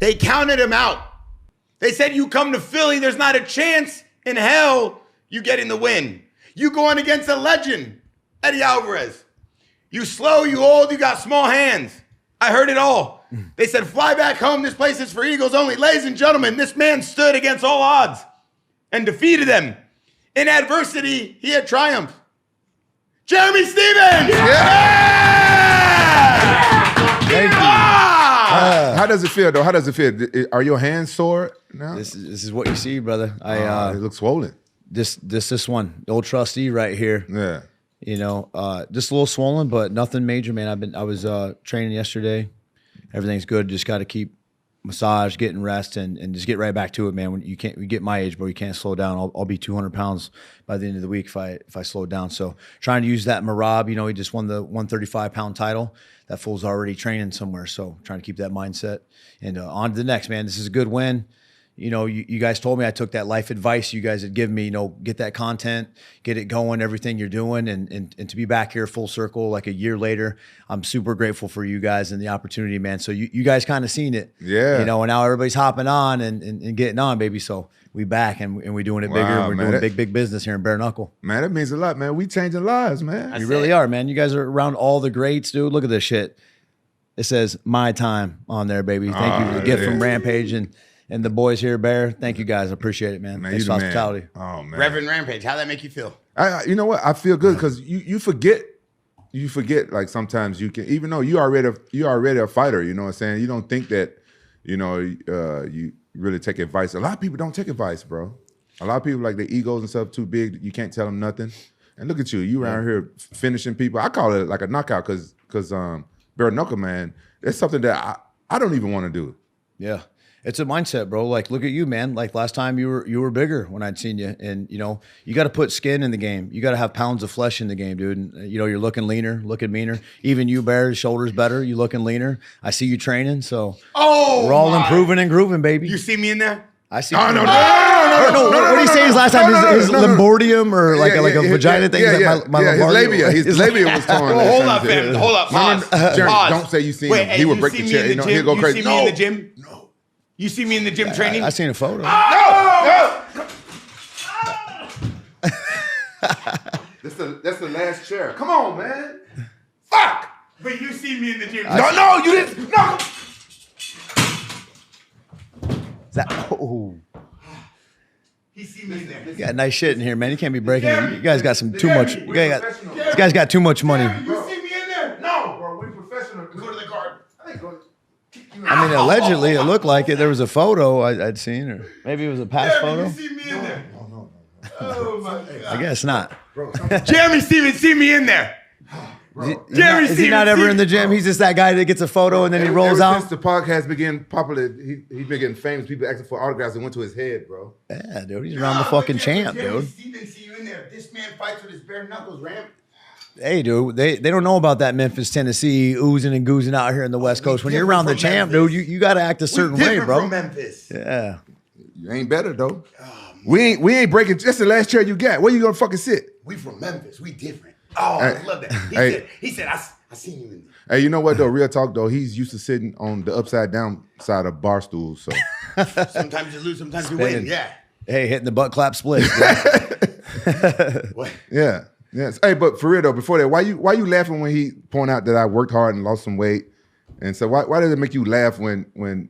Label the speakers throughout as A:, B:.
A: They counted him out. They said, you come to Philly, there's not a chance in hell you getting the win. You going against a legend, Eddie Alvarez. You slow, you old, you got small hands. I heard it all. They said, fly back home. This place is for Eagles only. Ladies and gentlemen, this man stood against all odds and defeated them. In adversity, he had triumph. Jeremy Stevens!
B: Thank you. How does it feel, though? How does it feel? Are your hands sore now?
C: This is what you see, brother.
B: It looks swollen.
C: This one, the old trustee right here.
B: Yeah.
C: You know, just a little swollen, but nothing major, man. I was training yesterday. Everything's good. Just got to keep massage, getting rest, and just get right back to it, man. When you get my age, bro, you can't slow down. I'll be 200 pounds by the end of the week if I slow down. So trying to use that Marab, you know, he just won the 135-pound title. That fool's already training somewhere. So trying to keep that mindset and on to the next, man. This is a good win. You know, you guys told me I took that life advice you guys had given me, you know, get that content, get it going, everything you're doing. And to be back here full circle like a year later, I'm super grateful for you guys and the opportunity, man. So you guys kind of seen it.
B: Yeah.
C: You know, and now everybody's hopping on and getting on, baby. So we back and we're doing it bigger. We're doing big business here in bare knuckle.
B: Man, that means a lot, man. We changing lives, man.
C: You really are, man. You guys are around all the greats, dude. Look at this shit. It says my time on there, baby. Thank you for the gift from Rampage and the boys here, Bear. Thank you guys. I appreciate it, man. Thanks for hospitality.
B: Oh, man.
A: Reverend Rampage, how'd that make you feel?
B: You know what? I feel good because you forget. You forget, like, sometimes you can, even though you already a fighter, you know what I'm saying? You don't think that, you know, you really take advice. A lot of people don't take advice, bro. A lot of people, like, their egos and stuff too big. You can't tell them nothing. And look at you. You around here finishing people. I call it like a knockout because bare knuckle, man, that's something that I don't even want to do.
C: Yeah. It's a mindset, bro. Like, look at you, man. Like last time you were bigger when I'd seen you. And, you know, you got to put skin in the game. You got to have pounds of flesh in the game, dude. And, you know, you're looking leaner, looking meaner. Even you, Bear, shoulders better. You looking leaner. I see you training. So we're all improving and grooving, baby.
A: You see me in there?
C: I see.
B: No.
C: What did he say his last time? His limbordium or like a vagina thing?
B: Yeah, his labia. His labia was torn.
A: Hold up, fam. Hold up. Pause.
B: Jeremy, don't say you seen him. He would break the chair. You know, he'll go crazy.
A: You see me in the gym? No. You see me in the gym training?
C: I seen a photo.
B: No. That's the last chair. Come on, man. Fuck.
A: But you see me in the gym.
B: No, you didn't. No.
A: He see me in there.
C: You got nice shit in here, man. You can't be breaking it. You guys got too much. This guy's got too much money.
A: You see me in there?
B: No, bro. We professional.
A: Go to the garden.
C: I mean, allegedly, it looked like it. There was a photo I'd seen, or maybe it was a past photo.
A: You see me in there?
B: No.
A: Oh, my God.
C: I guess not.
B: Bro,
A: Jeremy Stevens, see me in there. Jeremy
C: Is he not ever in the gym? He's just that guy that gets a photo and then he rolls
B: ever
C: out?
B: Since the podcast began popular, he's been getting famous. People asking for autographs and went to his head, bro.
C: Yeah, dude. He's around the fucking champ,
A: Jeremy
C: dude.
A: Stevens, see you in there. This man fights with his bare knuckles, Ramp.
C: Hey, dude, they don't know about that Memphis, Tennessee oozing and goozing out here in the West Coast. When you're around the champ, dude, you got to act a certain way, bro.
A: From Memphis.
C: Yeah.
B: You ain't better, though. We ain't breaking. That's the last chair you got. Where you gonna fucking sit?
A: We from Memphis. We different. Oh, I love that. He said, I seen you in there.
B: Hey, you know what, though? Real talk, though. He's used to sitting on the upside down side of bar stools, so.
A: Sometimes you lose, sometimes you win. Yeah.
C: Hey, hitting the butt clap split.
A: What?
B: Yeah. Yes. Hey, but for real though, before that, why you laughing when he point out that I worked hard and lost some weight? And so why does it make you laugh when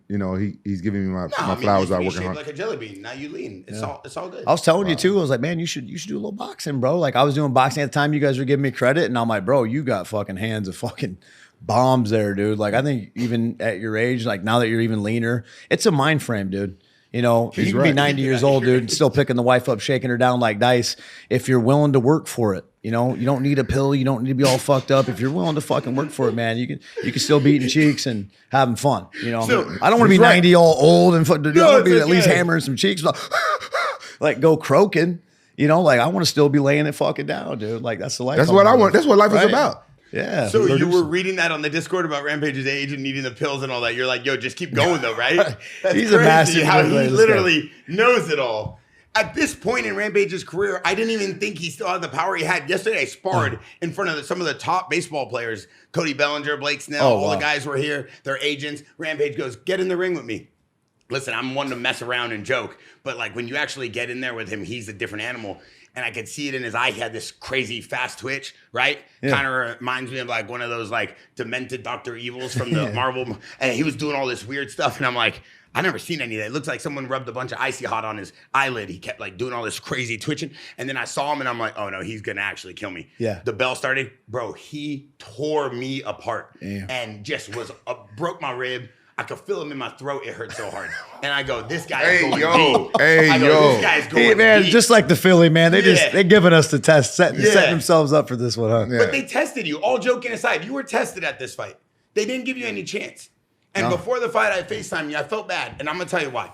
B: you know he's giving me my flowers out working hard?
A: Like a jelly bean. Now you lean. It's all good.
C: I was telling you too. I was like, man, you should do a little boxing, bro. Like I was doing boxing at the time. You guys were giving me credit, and I'm like, bro, you got fucking hands of fucking bombs there, dude. Like I think even at your age, like now that you're even leaner, it's a mind frame, dude. You know, you can be 90 years old, dude, still picking the wife up, shaking her down like dice. If you're willing to work for it, you know, you don't need a pill. You don't need to be all fucked up. If you're willing to fucking work for it, man, you can still be eating cheeks and having fun. You know, so, I don't want to be 90 all old and I want to be at least hammering some cheeks, like go croaking. You know, like I want to still be laying it fucking down, dude. Like that's the life.
B: That's what I want. That's what life is about.
C: Yeah.
A: So you were reading that on the Discord about Rampage's age and needing the pills and all that. You're like, yo, just keep going though, right? That's
C: He's
A: crazy
C: a massive
A: how he literally knows it all. At this point in Rampage's career, I didn't even think he still had the power he had. Yesterday, I sparred in front of some of the top baseball players. Cody Bellinger, Blake Snell, all the guys were here. Their agents. Rampage goes, get in the ring with me. listen, I'm one to mess around and joke, but like when you actually get in there with him, he's a different animal. And I could see it in his eye. He had this crazy fast twitch, right? Yeah. Kind of reminds me of like one of those like demented Dr. Evils from the Marvel. And he was doing all this weird stuff. And I'm like, I've never seen any of that. It looks like someone rubbed a bunch of Icy Hot on his eyelid. He kept like doing all this crazy twitching. And then I saw him and I'm like, oh no, he's gonna actually kill me.
C: Yeah.
A: The bell started. Bro, he tore me apart.
C: Damn.
A: And just broke my rib. I could feel him in my throat. It hurt so hard. And I go, this guy is going deep. This guy's going
C: man,
A: deep.
C: Just like the Philly, man. They're giving us the test, setting themselves up for this one, huh?
B: Yeah.
A: But they tested you. All joking aside, you were tested at this fight. They didn't give you any chance. And before the fight, I FaceTimed you. I felt bad. And I'm going to tell you why.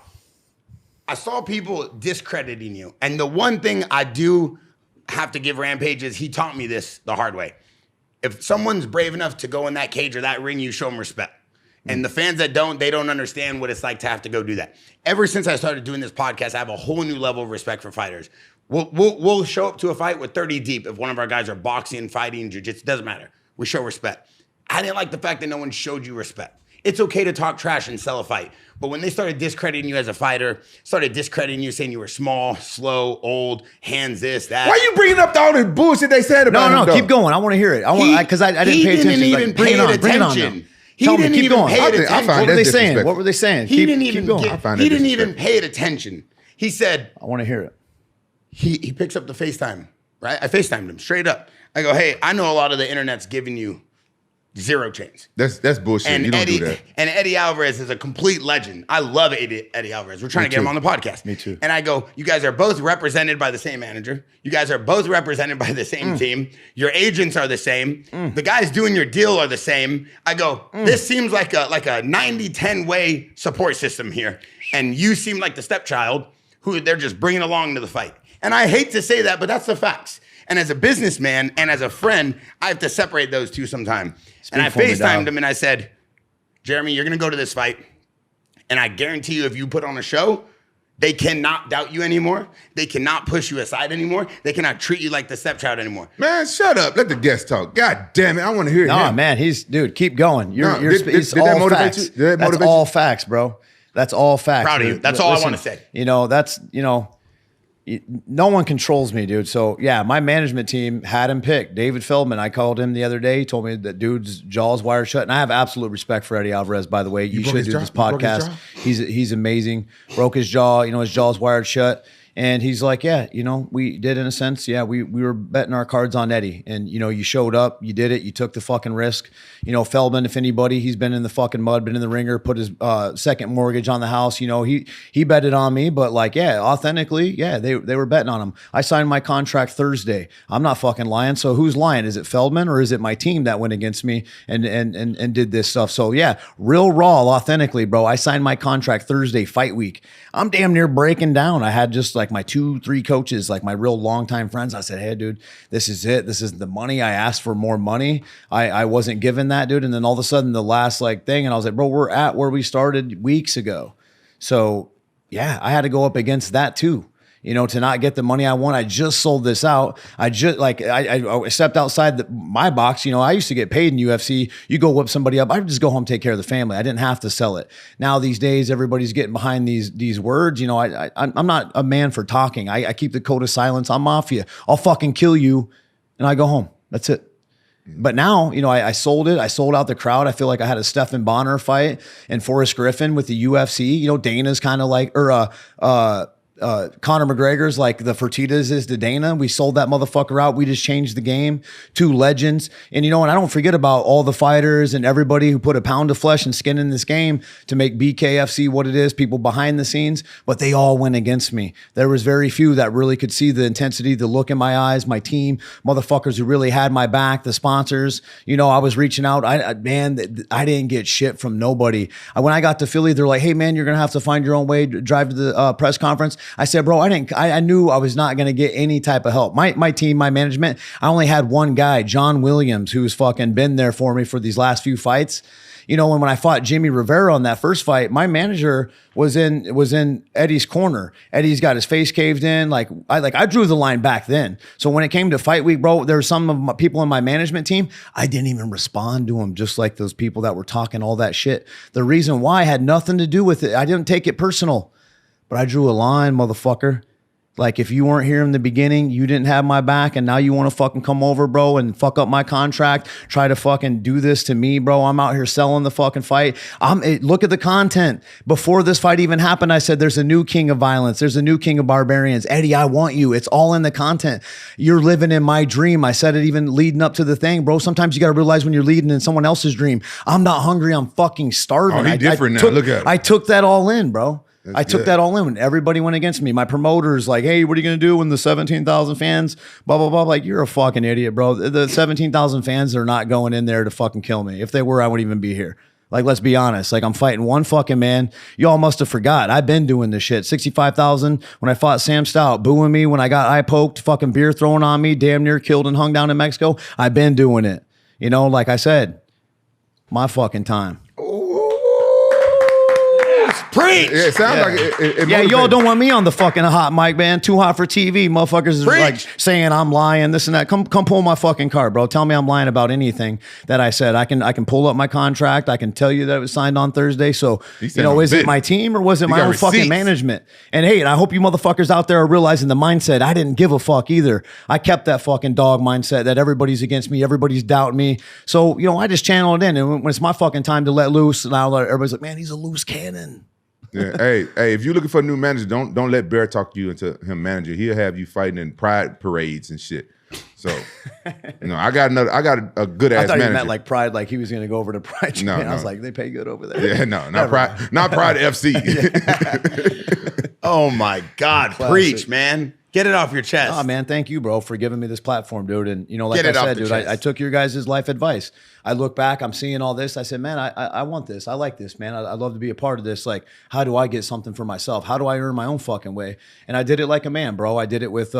A: I saw people discrediting you. And the one thing I do have to give Rampage is he taught me this the hard way. If someone's brave enough to go in that cage or that ring, you show them respect. And the fans that don't, they don't understand what it's like to have to go do that. Ever since I started doing this podcast, I have a whole new level of respect for fighters. We'll show up to a fight with 30 deep if one of our guys are boxing, fighting, jiu-jitsu, doesn't matter. We show respect. I didn't like the fact that no one showed you respect. It's okay to talk trash and sell a fight. But when they started discrediting you as a fighter, started discrediting you, saying you were small, slow, old, hands this, that.
B: Why are you bringing up all this bullshit they said about him?
C: No, keep going. I want to hear it. Because I didn't pay attention.
A: He didn't even pay attention. He didn't even pay it attention.
C: What were they saying? What were they saying?
A: He didn't even pay it attention. He said,
C: I want to hear it.
A: He picks up the FaceTime, right? I FaceTimed him straight up. I go, hey, I know a lot of the internet's giving you 0 chains.
B: That's bullshit.
A: And
B: you don't do that.
A: And Eddie Alvarez is a complete legend. I love Eddie Alvarez. We're trying to get him on the podcast.
C: Me too.
A: And I go, you guys are both represented by the same manager. You guys are both represented by the same team. Your agents are the same. The guys doing your deal are the same. I go, this seems like a 90-10 way support system here. And you seem like the stepchild who they're just bringing along to the fight. And I hate to say that, but that's the facts. And as a businessman and as a friend, I have to separate those two sometime. And I FaceTimed him and I said, Jeremy, you're going to go to this fight. And I guarantee you, if you put on a show, they cannot doubt you anymore. They cannot push you aside anymore. They cannot treat you like the stepchild anymore.
B: Man, shut up. Let the guest talk. God damn it. I want to hear it.
C: No, man, dude, keep going. Did
B: that motivate you?
C: That's all facts, bro. That's all facts.
A: Proud of you. That's all I want to say.
C: No one controls me, dude. So yeah, my management team had him picked. David Feldman, I called him the other day. He told me that dude's jaw's wired shut. And I have absolute respect for Eddie Alvarez, by the way. You should do this podcast. He's amazing. Broke his jaw, his jaw's wired shut. And he's like, yeah, we did in a sense. Yeah, we were betting our cards on Eddie. And, you showed up, you did it, you took the fucking risk. Feldman, if anybody, he's been in the fucking mud, been in the ringer, put his second mortgage on the house. He betted on me, but authentically, they were betting on him. I signed my contract Thursday. I'm not fucking lying. So who's lying? Is it Feldman or is it my team that went against me and did this stuff? So yeah, real raw, authentically, bro. I signed my contract Thursday, fight week. I'm damn near breaking down. I had just my 2-3 coaches, my real longtime friends. I said, hey, dude, this is it. This is the money. I asked for more money. I wasn't given that, dude. And then all of a sudden the last thing, and I was like, bro, we're at where we started weeks ago. So yeah, I had to go up against that too. To not get the money I want. I just sold this out. I stepped outside my box. I used to get paid in UFC. You go whip somebody up. I would just go home, take care of the family. I didn't have to sell it. Now these days, everybody's getting behind these words. I'm not a man for talking. I keep the code of silence. I'm mafia. I'll fucking kill you, and I go home. That's it. But now, I sold it. I sold out the crowd. I feel like I had a Stephan Bonner fight and Forrest Griffin with the UFC. Dana's kind of Conor McGregor's like the Fertitas is to Dana. We sold that motherfucker out. We just changed the game. 2 legends. And and I don't forget about all the fighters and everybody who put a pound of flesh and skin in this game to make BKFC what it is, people behind the scenes, but they all went against me. There was very few that really could see the intensity, the look in my eyes, my team, motherfuckers who really had my back, the sponsors. I was reaching out. I didn't get shit from nobody. When I got to Philly, they're like, hey man, you're going to have to find your own way, drive to the press conference. I said, bro, I knew I was not going to get any type of help. My team, my management, I only had one guy, John Williams, who's fucking been there for me for these last few fights. You know, when I fought Jimmy Rivera on that first fight, my manager was in Eddie's corner. Eddie's got his face caved in. I drew the line back then. So when it came to fight week, bro, there were some of my people in my management team. I didn't even respond to them, just like those people that were talking all that shit. The reason why had nothing to do with it. I didn't take it personal, but I drew a line, motherfucker. Like, if you weren't here in the beginning, you didn't have my back, and now you want to fucking come over, bro, and fuck up my contract, try to fucking do this to me, bro. I'm out here selling the fucking fight. Look at the content. Before this fight even happened, I said, there's a new king of violence. There's a new king of barbarians. Eddie, I want you. It's all in the content. You're living in my dream. I said it even leading up to the thing, bro. Sometimes you got to realize when you're leading in someone else's dream. I'm not hungry. I'm fucking starving.
B: Oh, he's different now. Look at him.
C: I took that all in, bro. I took
B: good.
C: that all in when everybody went against me. My promoter's like, hey, what are you going to do when the 17,000 fans, blah, blah, blah. Like, you're a fucking idiot, bro. The 17,000 fans are not going in there to fucking kill me. If they were, I wouldn't even be here. Like, let's be honest. Like, I'm fighting one fucking man. Y'all must have forgot. I've been doing this shit. 65,000 when I fought Sam Stout, booing me when I got eye poked, fucking beer thrown on me, damn near killed and hung down in Mexico. I've been doing it. You know, like I said, my fucking time.
A: Preach.
B: Yeah, it sounds like it
C: Yeah,
B: motivates.
C: y'all don't want me on the fucking hot mic, man. Too hot for TV. Motherfuckers is
A: Preach.
C: like saying I'm lying, this and that. Come pull my fucking card, bro. Tell me I'm lying about anything that I said. I can pull up my contract. I can tell you that it was signed on Thursday. So, you know, is it my team or was it my own fucking management? And hey, I hope you motherfuckers out there are realizing the mindset. I didn't give a fuck either. I kept that fucking dog mindset that everybody's against me. Everybody's doubting me. So, you know, I just channel it in. And when it's my fucking time to let loose, now everybody's like, man, he's a loose cannon.
B: Yeah. Hey, if you're looking for a new manager, don't let Bear talk you into him manager. He'll have you fighting in pride parades and shit. So, you know, I got a good ass
C: I thought
B: manager.
C: he meant like Pride, like he was going to go over to Pride.
B: No,
C: I was
B: no.
C: like, they pay good over there.
B: Yeah, no, not Pride, not Pride FC.
A: Oh my God.
C: Classic.
A: Preach, man. Get it off your chest.
C: Oh, man, thank you, bro, for giving me this platform, dude. And, you know, like
A: Get it
C: I
A: off
C: said,
A: the
C: dude,
A: chest.
C: I took your guys' life advice. I look back, I'm seeing all this. I said, man, I want this. I like this, man. I'd love to be a part of this. Like, how do I get something for myself? How do I earn my own fucking way? And I did it like a man, bro. I did it with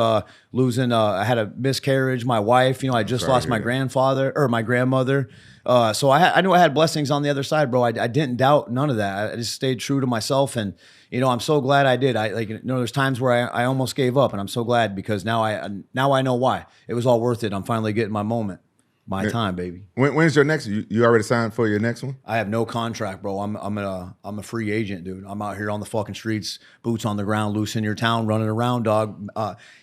C: losing, I had a miscarriage, my wife. You know, I just lost my grandfather or my grandmother. So I knew I had blessings on the other side, bro. I didn't doubt none of that. I just stayed true to myself. And, you know, I'm so glad I did. There's times where I almost gave up, and I'm so glad because now I know why. It was all worth it. I'm finally getting my moment, my time, baby.
B: When's your next? You already signed for your next one?
C: I have no contract, bro. I'm a free agent, dude. I'm out here on the fucking streets, boots on the ground, loose in your town, running around, dog.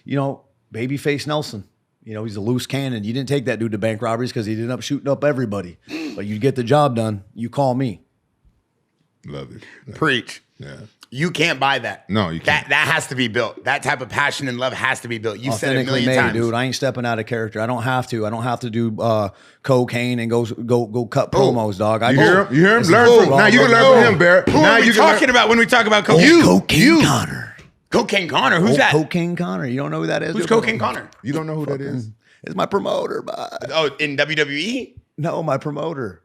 C: You know, babyface Nelson. You know, he's a loose cannon. You didn't take that dude to bank robberies because he ended up shooting up everybody. But you get the job done, you call me.
B: Love it.
A: Preach.
B: Yeah.
A: You can't buy that.
B: No, you can't.
A: That has to be built. That type of passion and love has to be built. You've said it a
C: Authentically
A: million
C: made,
A: times.
C: dude. I ain't stepping out of character. I don't have to. I don't have to do cocaine and go cut promos, dog.
B: You hear him? You hear him?
C: Listen,
B: Learn from now. You can learn from him, Bear.
A: Who
B: now
A: are we
B: you can
A: talking about when we talk about cocaine?
C: Cocaine Connor.
A: Cocaine Connor. Who's that?
C: Cocaine Connor. You don't know who that is?
A: Who's
C: dude?
A: Cocaine Connor?
B: You don't know who that is?
C: It's my promoter, bud.
A: Oh, in WWE?
C: No, my promoter.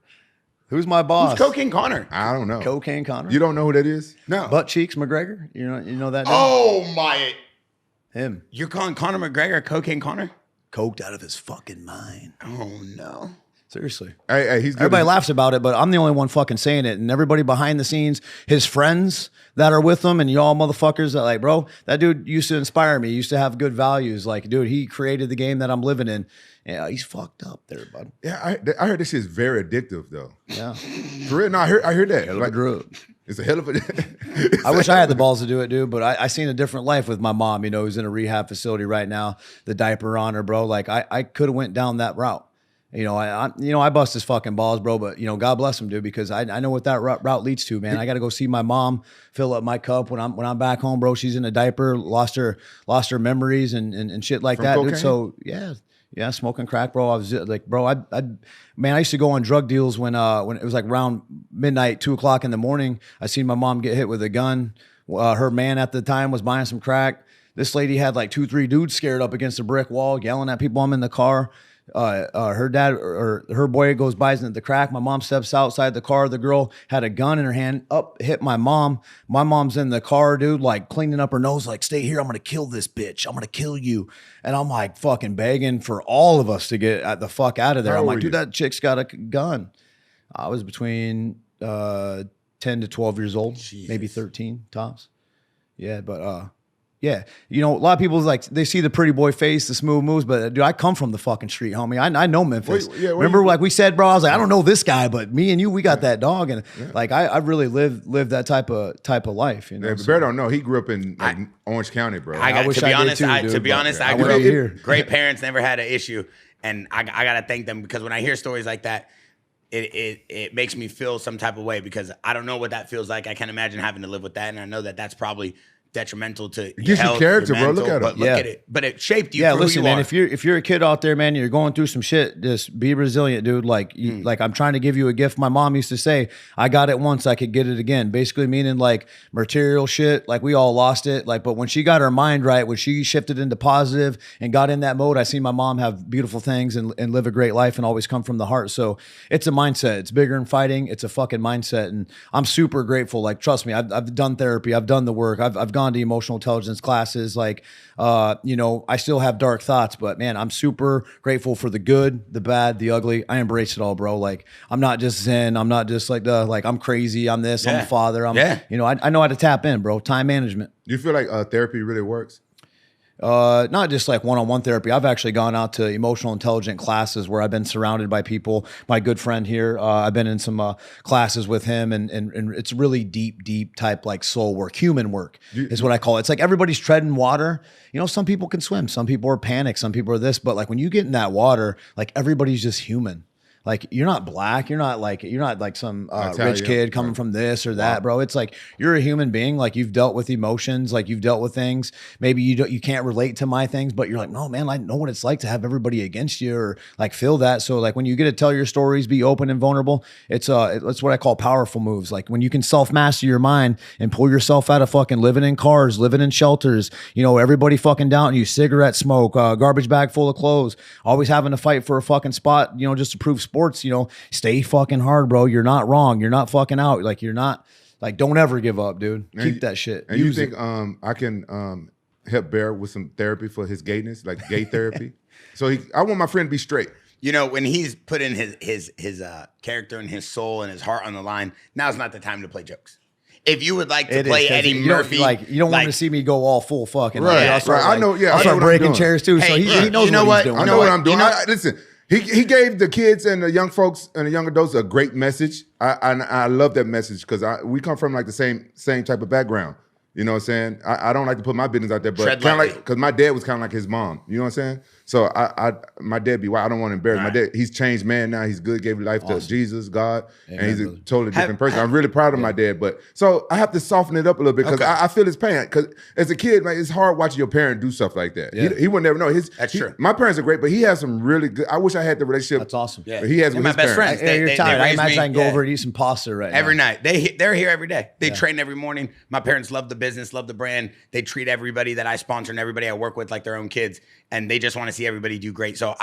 C: Who's my boss?
A: Who's Cocaine Connor?
B: I don't know.
C: Cocaine Connor.
B: You don't know who that is?
A: No.
C: Butt Cheeks McGregor. You know that dude?
A: Oh my!
C: Him.
A: You're calling Conor McGregor Cocaine Connor?
C: Coked out of his fucking mind.
A: Oh no!
C: Seriously.
B: Hey, he's good.
C: Everybody laughs about it, but I'm the only one fucking saying it. And everybody behind the scenes, his friends that are with him, and y'all motherfuckers that like, bro, that dude used to inspire me. He used to have good values. Like, dude, he created the game that I'm living in. Yeah, he's fucked up there, bud.
B: Yeah, I heard this shit's very addictive though.
C: Yeah.
B: For real? No, I heard that.
C: Like, drug.
B: It's a hell of a.
C: I wish I had the balls to do it, dude, but I seen a different life with my mom, you know, who's in a rehab facility right now, the diaper on her, bro. Like, I could have went down that route. You know, I bust his fucking balls, bro, but, you know, God bless him, dude, because I know what that route leads to, man. I got to go see my mom fill up my cup when I'm back home, bro. She's in a diaper, lost her memories and shit like
B: From
C: that,
B: cocaine?
C: dude. So, yeah, smoking crack, bro. I was like, bro, I used to go on drug deals when it was like around midnight, 2:00 in the morning. I seen my mom get hit with a gun. Her man at the time was buying some crack. This lady had like 2-3 dudes scared up against a brick wall, yelling at people. I'm in the car. her dad or her boy goes by in the crack. My mom steps outside the car. The girl had a gun in her hand, hit my mom. My mom's in the car, dude, like cleaning up her nose, like, stay here. I'm going to kill this bitch. I'm going to kill you. And I'm like fucking begging for all of us to get the fuck out of there. I'm like, dude, that chick's got a gun. I was between 10 to 12 years old, maybe 13 tops. Yeah, but yeah, you know, a lot of people like they see the pretty boy face, the smooth moves, but dude, I come from the fucking street, homie. I know Memphis. Remember, like we said, bro, I was like, I don't know this guy, but me and you, we got that dog, and like I really lived that type of life. You know,
B: but Bear don't know. He grew up in like, Orange County, bro.
C: I wish I did too, dude,
A: to be honest, I grew up here. Great parents, never had an issue, and I gotta thank them because when I hear stories like that, it makes me feel some type of way because I don't know what that feels like. I can't imagine having to live with that, and I know that that's probably detrimental to
B: it gives you character, bro. Look at it.
A: But look at it. But it shaped you.
C: Yeah,
A: for
C: listen,
A: who you
C: man.
A: are.
C: If you're a kid out there, man, you're going through some shit. Just be resilient, dude. Like, like I'm trying to give you a gift. My mom used to say, "I got it once, I could get it again." Basically, meaning like material shit. Like we all lost it. Like, but when she got her mind right, when she shifted into positive and got in that mode, I seen my mom have beautiful things and live a great life and always come from the heart. So it's a mindset. It's bigger than fighting. It's a fucking mindset, and I'm super grateful. Like, trust me, I've done therapy. I've done the work. I've gone to emotional intelligence classes. Like, you know, I still have dark thoughts, but man, I'm super grateful for the good, the bad, the ugly. I embrace it all, bro. Like, I'm not just zen. I'm not just like I'm crazy. I'm this. I'm a father. You know, I know how to tap in, bro. Time management.
B: Do you feel like therapy really works?
C: Not just like one-on-one therapy. I've actually gone out to emotional intelligent classes where I've been surrounded by people. My good friend here, I've been in some classes with him, and it's really deep type like soul work, human work is what I call it. It's like everybody's treading water. You know, some people can swim, some people are panicked, some people are this, but like when you get in that water, like everybody's just human. Like you're not black, you're not like some rich kid coming from this or that, bro. It's like you're a human being. Like you've dealt with emotions, like you've dealt with things. Maybe you can't relate to my things, but you're like, no, man, I know what it's like to have everybody against you or like feel that. So like when you get to tell your stories, be open and vulnerable. It's what I call powerful moves. Like when you can self-master your mind and pull yourself out of fucking living in cars, living in shelters, you know, everybody fucking down you, cigarette smoke, garbage bag full of clothes, always having to fight for a fucking spot, you know, just to prove sports, you know, stay fucking hard, bro. You're not wrong. You're not fucking out. Like you're not like, don't ever give up, dude. Keep that shit.
B: And you think I can help Bear with some therapy for his gayness, like gay therapy? So I want my friend to be straight.
A: You know, when he's putting his character and his soul and his heart on the line, now's not the time to play jokes. If you would like to play Eddie Murphy,
C: you don't want to see me go all full fucking.
B: Right, I know. Yeah,
C: I'll start breaking chairs too. So he knows what he's doing.
B: I know what I'm doing. Listen. He gave the kids and the young folks and the young adults a great message. I love that message because we come from like the same type of background. You know what I'm saying? I don't like to put my business out there, but kind of like because my dad was kind of like his mom. You know what I'm saying? So my dad be wild. I don't want to embarrass my dad. He's changed man now. He's good. Gave life to Jesus, God, and he's a totally different person. I'm really proud of my dad. But so I have to soften it up a little bit because I feel his pain. Because as a kid, man, it's hard watching your parent do stuff like that. He would never know. That's true. My parents are great, but he has some really good. I wish I had the relationship.
C: That's awesome.
A: Yeah,
B: he has with
A: my
B: his
A: best
B: parents.
A: friends.
C: You're tired. I imagine I can go over and eat some pasta right
A: every
C: now.
A: night. They're here every day. They train every morning. My parents love the business, love the brand. They treat everybody that I sponsor and everybody I work with like their own kids, and they just want to see everybody do great. So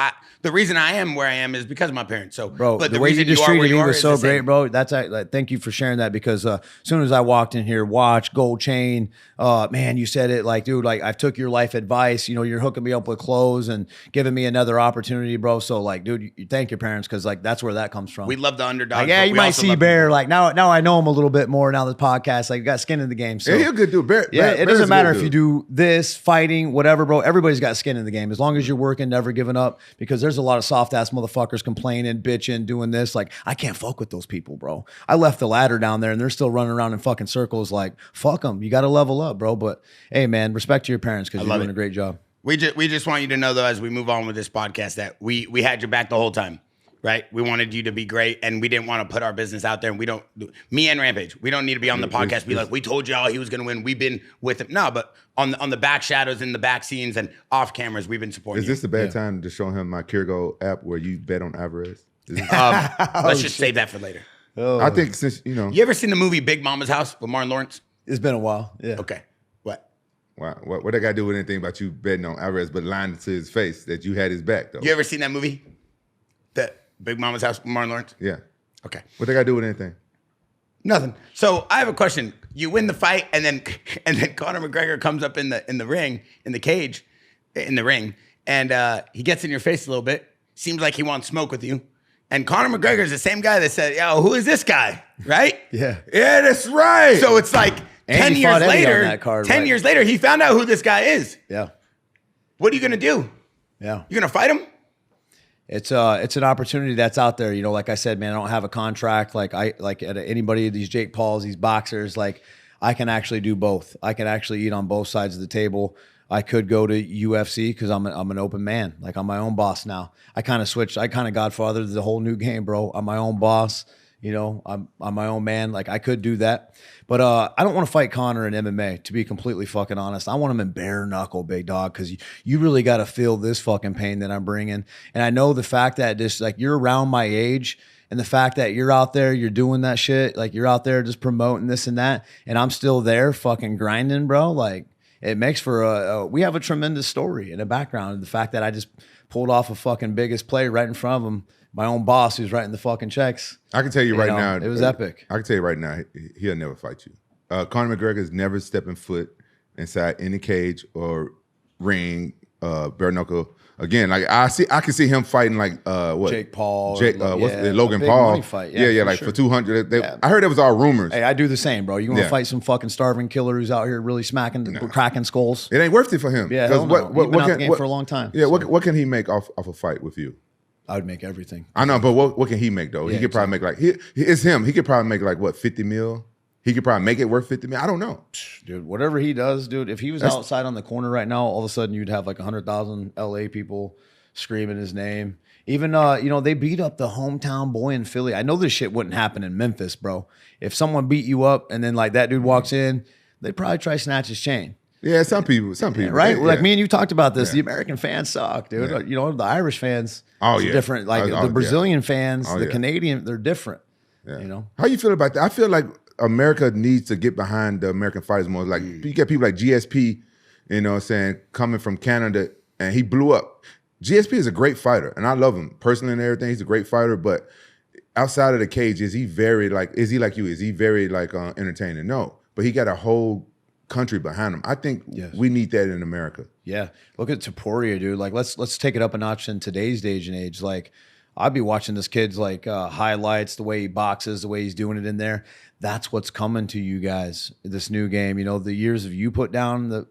A: the reason I am where I am is because of my parents. So,
C: bro,
A: but
C: the way you just treated me was so great, bro.
A: That's
C: thank you for sharing that because as soon as I walked in here, watch, gold chain, man, you said it like, dude, like I took your life advice. You know, you're hooking me up with clothes and giving me another opportunity, bro. So like, dude, you thank your parents because like that's where that comes from.
A: We love the underdog.
C: Like, yeah, you might see Bear like now I know him a little bit more now. The podcast like got skin in the game. So
B: yeah, he's a good dude. Bear,
C: it doesn't matter if you do this fighting, whatever, bro. Everybody's got skin in the game as long as you're working, never giving up. Because there's a lot of soft ass motherfuckers complaining, bitching, doing this. Like I can't fuck with those people, bro. I left the ladder down there and they're still running around in fucking circles. Like fuck them. You got to level up, bro. But hey, man, respect to your parents because you're doing a great job.
A: We just want you to know though, as we move on with this podcast, that we had your back the whole time. Right? We wanted you to be great and we didn't want to put our business out there, and me and Rampage, we don't need to be on the podcast be like, we told y'all he was going to win. We've been with him. No, but on the back shadows and the back scenes and off cameras, we've been supporting
B: you. Is this a bad time to show him my Kirgo app where you bet on Alvarez?
A: Let's just save that for later.
B: I think since, you know.
A: You ever seen the movie Big Mama's House with Martin Lawrence?
C: It's been a while. Yeah.
A: Okay. What?
B: Wow. What that got to do with anything about you betting on Alvarez but lying to his face that you had his back, though?
A: You ever seen that movie? Big Mama's house, Martin Lawrence.
B: Yeah.
A: Okay.
B: What they got to do with anything?
A: Nothing. So I have a question. You win the fight, and then Conor McGregor comes up in the ring, in the cage, in the ring, and he gets in your face a little bit. Seems like he wants smoke with you. And Conor McGregor is the same guy that said, "Yo, who is this guy?" Right?
C: Yeah.
B: Yeah, that's right.
A: So it's like
C: And
A: 10
C: he
A: years
C: fought Eddie on
A: later.
C: that card,
A: 10
C: right?
A: years later, he found out who this guy is.
C: Yeah.
A: What are you gonna do?
C: Yeah.
A: You gonna fight him?
C: It's an opportunity that's out there. You know, like I said, man, I don't have a contract like at anybody, these Jake Pauls, these boxers, like I can actually do both. I can actually eat on both sides of the table. I could go to UFC because I'm an open man. Like I'm my own boss now. I kind of switched. I kind of godfathered the whole new game, bro. I'm my own boss. You know, I'm my own man. Like I could do that, but I don't want to fight Conor in MMA. To be completely fucking honest, I want him in bare knuckle, big dog, because you really got to feel this fucking pain that I'm bringing. And I know the fact that just like you're around my age, and the fact that you're out there, you're doing that shit, like you're out there just promoting this and that, and I'm still there fucking grinding, bro. Like it makes for we have a tremendous story and a background. And the fact that I just pulled off a fucking biggest play right in front of him. My own boss who's writing the fucking checks.
B: I can tell you right now.
C: It was epic.
B: I can tell you right now, he'll never fight you. Conor McGregor is never stepping foot inside any cage or ring, bare knuckle. Again, like I can see him fighting like what?
C: Jake Paul.
B: Logan
C: big
B: Paul.
C: money fight.
B: Yeah, like
C: sure.
B: for 200.
C: Yeah.
B: I heard that was all rumors.
C: Hey, I do the same, bro. You want to
B: Yeah.
C: fight some fucking starving killer who's out here really cracking skulls?
B: It ain't worth it for him.
C: Yeah, hell no. He's been out the game for a long time.
B: Yeah,
C: so
B: what can he make off a fight with you?
C: I would make everything.
B: I know, but what can he make though?
C: Yeah,
B: He could probably make like it's him. He could probably make like what 50 mil. He could probably make it worth 50 mil. I don't know,
C: Dude, whatever he does, dude, if he was outside on the corner right now, all of a sudden you'd have like 100,000 LA people screaming his name. Even, they beat up the hometown boy in Philly. I know this shit wouldn't happen in Memphis, bro. If someone beat you up and then like that dude walks in, they'd probably try to snatch his chain.
B: Yeah, some people,
C: right?
B: Yeah.
C: Like me and you talked about this.
B: Yeah.
C: The American fans suck, dude.
B: Yeah.
C: You know, the Irish fans,
B: Oh,
C: it's
B: yeah.
C: different. Like the Brazilian fans, the
B: yeah.
C: Canadian, they're different.
B: Yeah.
C: You know,
B: How you feel about that? I feel like America needs to get behind the American fighters more. Like you get people like GSP, you know what I'm saying, coming from Canada, and he blew up. GSP is a great fighter, and I love him personally and everything. He's a great fighter, but outside of the cage, is he like you? Is he very like entertaining? No, but he got a whole country behind him. I think we need that in America.
C: yeah. Look at Taporia, dude. Like let's take it up a notch in today's day and age. Like I'd be watching this kid's like highlights, the way he boxes, the way he's doing it in there. That's what's coming to you guys. This new game, you know, the years of you put down the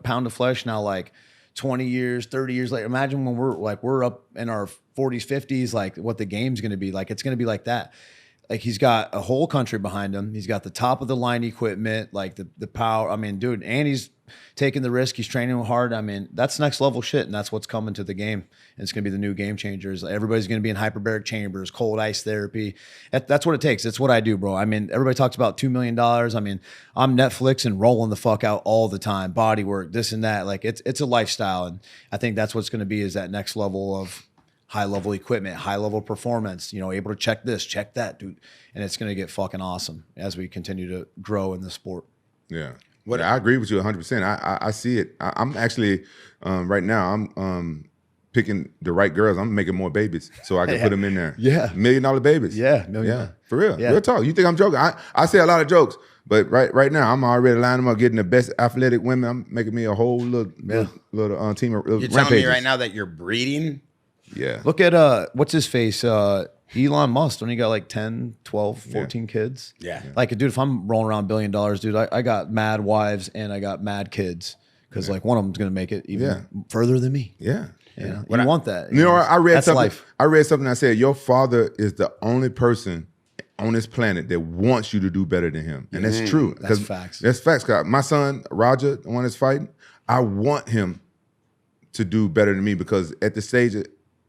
C: pound of flesh. Now, like 20 years, 30 years later, imagine when we're up in our 40s, 50s, like what the game's going to be like. It's going to be like that. Like he's got a whole country behind him. He's got the top of the line equipment, like the power. I mean, dude, and he's taking the risk. He's training hard. I mean, that's next level shit, and that's what's coming to the game. And it's going to be the new game changers. Everybody's going to be in hyperbaric chambers, cold ice therapy. That's what it takes. That's what I do, bro. I mean, everybody talks about $2 million. I mean, I'm Netflix and rolling the fuck out all the time. Body work, this and that. Like it's a lifestyle, and I think that's what's going to be is that next level of high level equipment, high level performance, you know, able to check this, check that, dude. And it's going to get fucking awesome as we continue to grow in the sport.
B: Yeah. I agree with you 100%. I see it. I'm actually, right now, I'm picking the right girls. I'm making more babies so I can put them in there.
C: Yeah.
B: $1 million babies.
C: Yeah.
B: Yeah. For real.
C: Yeah.
B: Real talk. You think I'm joking? I say a lot of jokes, but right now, I'm already lining them up, getting the best athletic women. I'm making me a whole little team of
A: You're
B: rampages.
A: telling me right now that you're breeding?
B: Yeah.
C: Look at, what's his face? Elon Musk, when he got like 10, 12, 14 kids.
A: Yeah.
C: Like, dude, if I'm rolling around $1 billion, dude, I got mad wives and I got mad kids because like one of them's going to make it even further than me.
B: Yeah.
C: You know? You want that.
B: You know, I read
C: that's
B: something.
C: life.
B: I read something that said your father is the only person on this planet that wants you to do better than him, and that's true.
C: That's facts.
B: That's facts. 'Cause my son Roger, the one that's fighting, I want him to do better than me because at the stage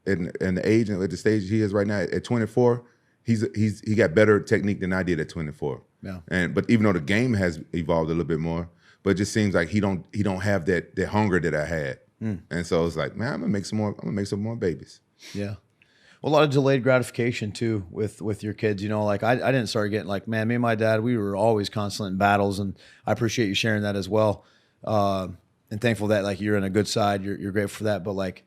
B: and the age and at the stage he is right now at 24, he got better technique than I did at 24.
C: Yeah.
B: But even though the game has evolved a little bit more, but it just seems like he don't have that hunger that I had. And so it's like, man, I'm gonna make some more babies.
C: Yeah. Well, a lot of delayed gratification too with your kids. You know, like I didn't start getting like, man, me and my dad, we were always constant in battles, and I appreciate you sharing that as well. And thankful that like you're in a good side. You're grateful for that. But like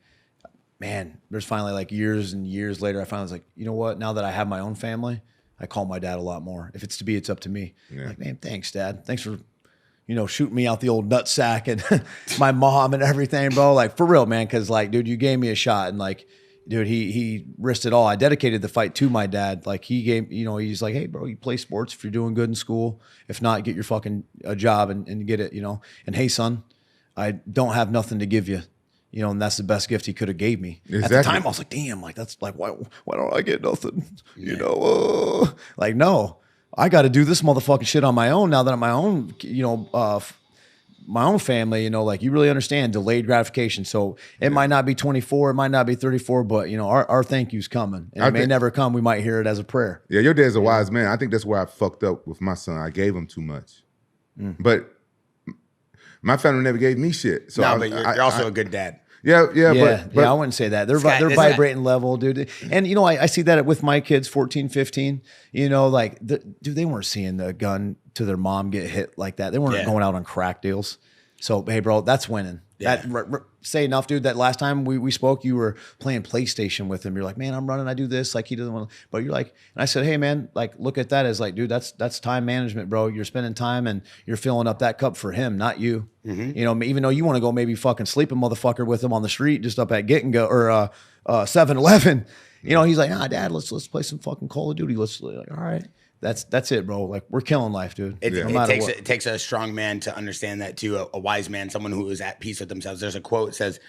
C: man, there's finally like years and years later, I finally was like, you know what? Now that I have my own family, I call my dad a lot more. If it's to be, it's up to me.
B: Yeah.
C: Like, man, thanks, Dad. Thanks for, shooting me out the old nutsack and my mom and everything, bro. Like, for real, man. Because, like, dude, you gave me a shot, and like, dude, he risked it all. I dedicated the fight to my dad. Like, he gave, he's like, hey, bro, you play sports if you're doing good in school. If not, get your fucking a job and get it, And hey, son, I don't have nothing to give you. And that's the best gift he could have gave me.
B: Exactly.
C: At the time, I was like, damn, like, that's like, why don't I get nothing? Like, no, I got to do this motherfucking shit on my own now that I'm my own, my own family, like, you really understand delayed gratification. So it might not be 24, it might not be 34, but our thank you's coming. And it may never come. We might hear it as a prayer.
B: Yeah, your dad's a wise man. I think that's where I fucked up with my son. I gave him too much. But my family never gave me shit. So
A: but you're also a good dad.
B: Yeah, but
C: I wouldn't say that. They're vibrating level, dude. And, I see that with my kids, 14, 15, like, dude, they weren't seeing the gun to their mom get hit like that. They weren't going out on crack deals. So, hey, bro, that's winning.
A: Yeah.
C: Say enough, dude. That last time we spoke, you were playing PlayStation with him. You're like, man, I'm running. I do this. Like, he doesn't want to. But you're like, and I said, hey, man, like, look at that as like, dude, that's time management, bro. You're spending time and you're filling up that cup for him, not you. Mm-hmm. Even though you want to go maybe fucking sleep a motherfucker with him on the street, just up at Get and Go or 7-Eleven. He's like, Dad, let's play some fucking Call of Duty. Let's like, all right. That's it, bro. Like, we're killing life, dude.
A: It takes a strong man to understand that too. A wise man, someone who is at peace with themselves. There's a quote that says,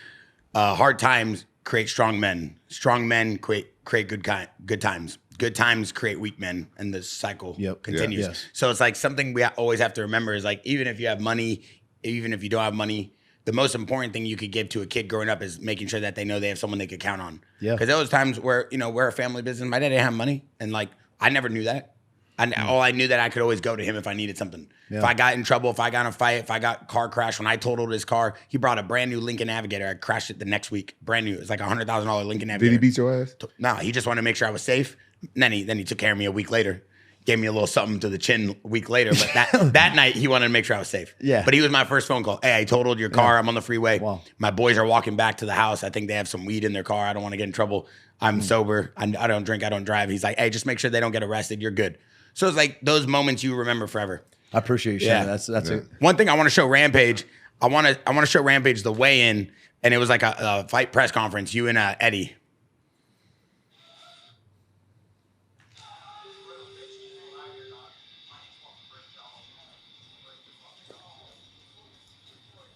A: "Hard times create strong men. Strong men create good times. Good times create weak men." And the cycle continues.
C: Yes.
A: So it's like something we always have to remember is like, even if you have money, even if you don't have money, the most important thing you could give to a kid growing up is making sure that they know they have someone they could count on. Yeah. Because there was times where we're a family business. My dad didn't have money, and like I never knew that. All I knew that I could always go to him if I needed something. Yeah. If I got in trouble, if I got in a fight, if I got car crashed, when I totaled his car, he brought a brand new Lincoln Navigator. I crashed it the next week. Brand new. It was like $100,000 Lincoln Navigator.
B: Did he beat your ass?
A: No, he just wanted to make sure I was safe. And then he took care of me a week later. Gave me a little something to the chin a week later. But that night, he wanted to make sure I was safe.
C: Yeah.
A: But he was my first phone call. Hey, I totaled your car. I'm on the freeway. Wow. My boys are walking back to the house. I think they have some weed in their car. I don't want to get in trouble. I'm sober. I don't drink. I don't drive. He's like, hey, just make sure they don't get arrested. You're good. So it's like those moments you remember forever.
C: I appreciate you sharing. That's it.
A: One thing I want to show Rampage. I want to show Rampage the weigh-in, and it was like a fight press conference. You and Eddie.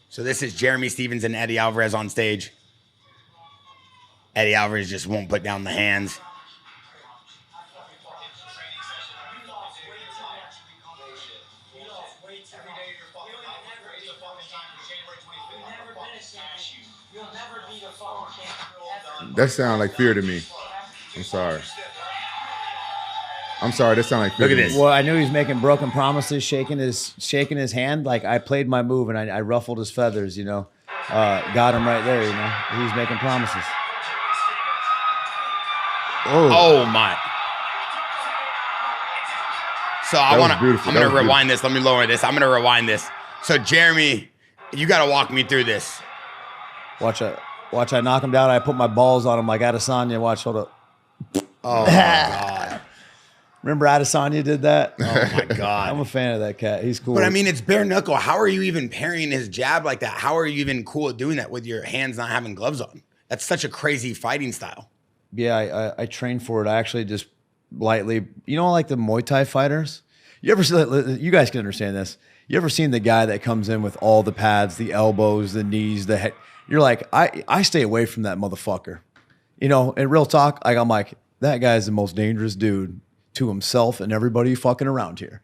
A: So this is Jeremy Stevens and Eddie Alvarez on stage. Eddie Alvarez just won't put down the hands.
B: That sounds like fear to me. I'm sorry. That sounds like fear.
A: Look at
B: to
A: this.
B: me.
C: Well, I knew he was making broken promises, shaking his hand. Like, I played my move and I ruffled his feathers, got him right there, He was making promises.
A: Oh my. So I'm going to rewind this. Let me lower this. I'm going to rewind this. So Jeremy, you got to walk me through this.
C: Watch, I knock him down. I put my balls on him like Adesanya. Watch, hold up.
A: Oh, my God.
C: Remember Adesanya did that?
A: Oh, my God.
C: I'm a fan of that cat. He's cool.
A: But, I mean, it's bare knuckle. How are you even parrying his jab like that? How are you even cool at doing that with your hands not having gloves on? That's such a crazy fighting style.
C: Yeah, I trained for it. I actually just lightly, like the Muay Thai fighters? You guys can understand this. You ever seen the guy that comes in with all the pads, the elbows, the knees, the head? You're like, I stay away from that motherfucker. In real talk, I'm like, that guy's the most dangerous dude to himself and everybody fucking around here.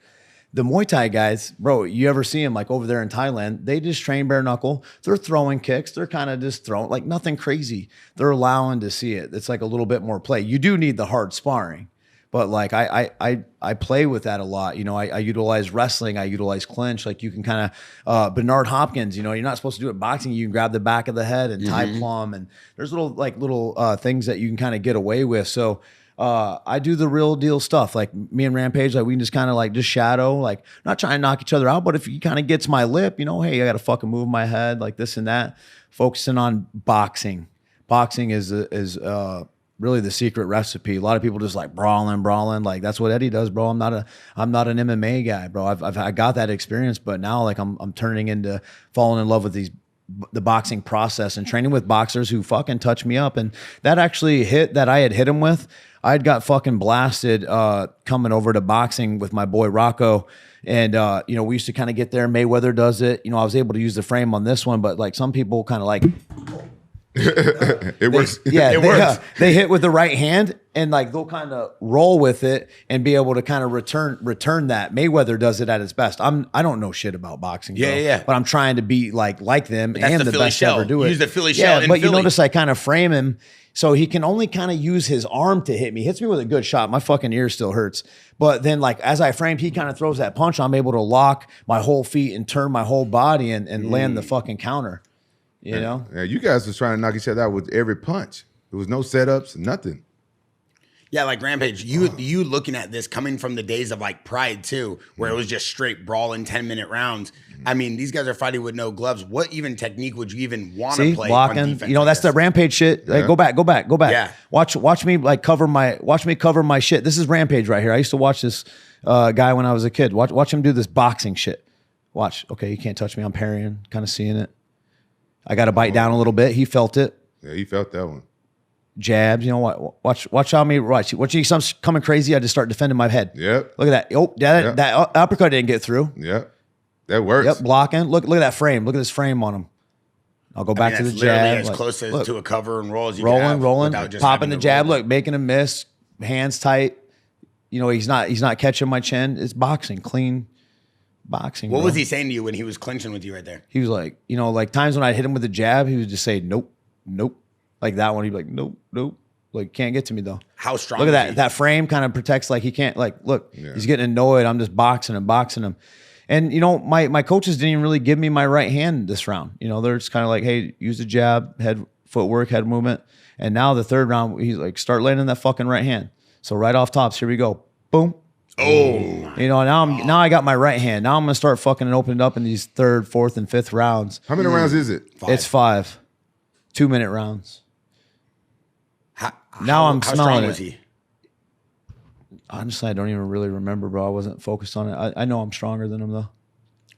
C: The Muay Thai guys, bro, you ever see them like over there in Thailand? They just train bare knuckle. They're throwing kicks. They're kind of just throwing, like nothing crazy. They're allowing to see it. It's like a little bit more play. You do need the hard sparring. But like I play with that a lot. I utilize wrestling. I utilize clinch. Like you can kind of Bernard Hopkins. You're not supposed to do it in boxing. You can grab the back of the head and tie plum. And there's little things that you can kind of get away with. So I do the real deal stuff. Like me and Rampage, like we can just kind of like just shadow. Like not trying to knock each other out, but if he kind of gets my lip, hey, I got to fucking move my head like this and that. Focusing on boxing. boxing is really the secret recipe. A lot of people just like brawling. Like that's what Eddie does, bro. I'm not an MMA guy, bro. I got that experience, but now like I'm turning into falling in love with the boxing process and training with boxers who fucking touch me up. And that actually that I had hit him with. I'd got fucking blasted coming over to boxing with my boy Rocco. And, we used to kind of get there. Mayweather does it. I was able to use the frame on this one, but like some people kind of like,
B: it works.
A: It works.
C: They hit with the right hand and like they'll kind of roll with it and be able to kind of return that. Mayweather does it at its best. I don't know shit about boxing.
A: Yeah.
C: But I'm trying to be like them and the
A: Philly
C: best
A: shell.
C: ever do it.
A: Use the Philly shell.
C: But you notice I kind of frame him so he can only kind of use his arm to hit me. He hits me with a good shot. My fucking ear still hurts. But then like as I framed, he kind of throws that punch. I'm able to lock my whole feet and turn my whole body and land the fucking counter. You know?
B: Yeah, you guys was trying to knock each other out with every punch. There was no setups, nothing.
A: Yeah, like Rampage, you looking at this coming from the days of like Pride too, where it was just straight brawling 10-minute rounds. I mean, these guys are fighting with no gloves. What even technique would you even want to play
C: blocking?
A: on defense?
C: That's the Rampage shit. Like,
B: Yeah.
C: go back.
A: Yeah.
C: Watch me like cover my shit. This is Rampage right here. I used to watch this guy when I was a kid. Watch him do this boxing shit. Watch. Okay, you can't touch me. I'm parrying, kind of seeing it. I got to bite down a little bit. He felt it.
B: Yeah, he felt that one.
C: Jabs. You know what? Watch how me. Watch you. I'm coming crazy. I just start defending my head.
B: Yep.
C: Look at that. Oh, that uppercut didn't get through.
B: Yep. That works.
C: Yep, blocking. Look at that frame. Look at this frame on him. I'll go back to the
A: that's literally
C: jab.
A: as close to a cover and roll as you
C: rolling,
A: can have without just
C: popping
A: having
C: the
A: to
C: jab.
A: roll.
C: Look, making him miss. Hands tight. He's not catching my chin. It's boxing, clean boxing.
A: What
C: bro.
A: was he saying to you when he was clinching with you right there?
C: He was like, like times when I hit him with a jab, he would just say, nope. Like that one, he'd be like, nope. Like, can't get to me though.
A: How strong?
C: Look at
A: was
C: that.
A: he?
C: That frame kind of protects, like he can't, like, look, he's getting annoyed. I'm just boxing him. And, my coaches didn't even really give me my right hand this round. They're just kind of like, hey, use the jab, head footwork, head movement. And now the third round, he's like, start landing that fucking right hand. So right off tops, here we go. Boom.
A: Oh.
C: Now I got my right hand. Now I'm going to start fucking and opening up in these third, fourth, and fifth rounds.
B: How many rounds is it?
C: It's 5 2-minute rounds. Now I'm
A: how
C: smelling
A: strong
C: it.
A: was he?
C: Honestly, I don't even really remember, bro. I wasn't focused on it. I know I'm stronger than him, though.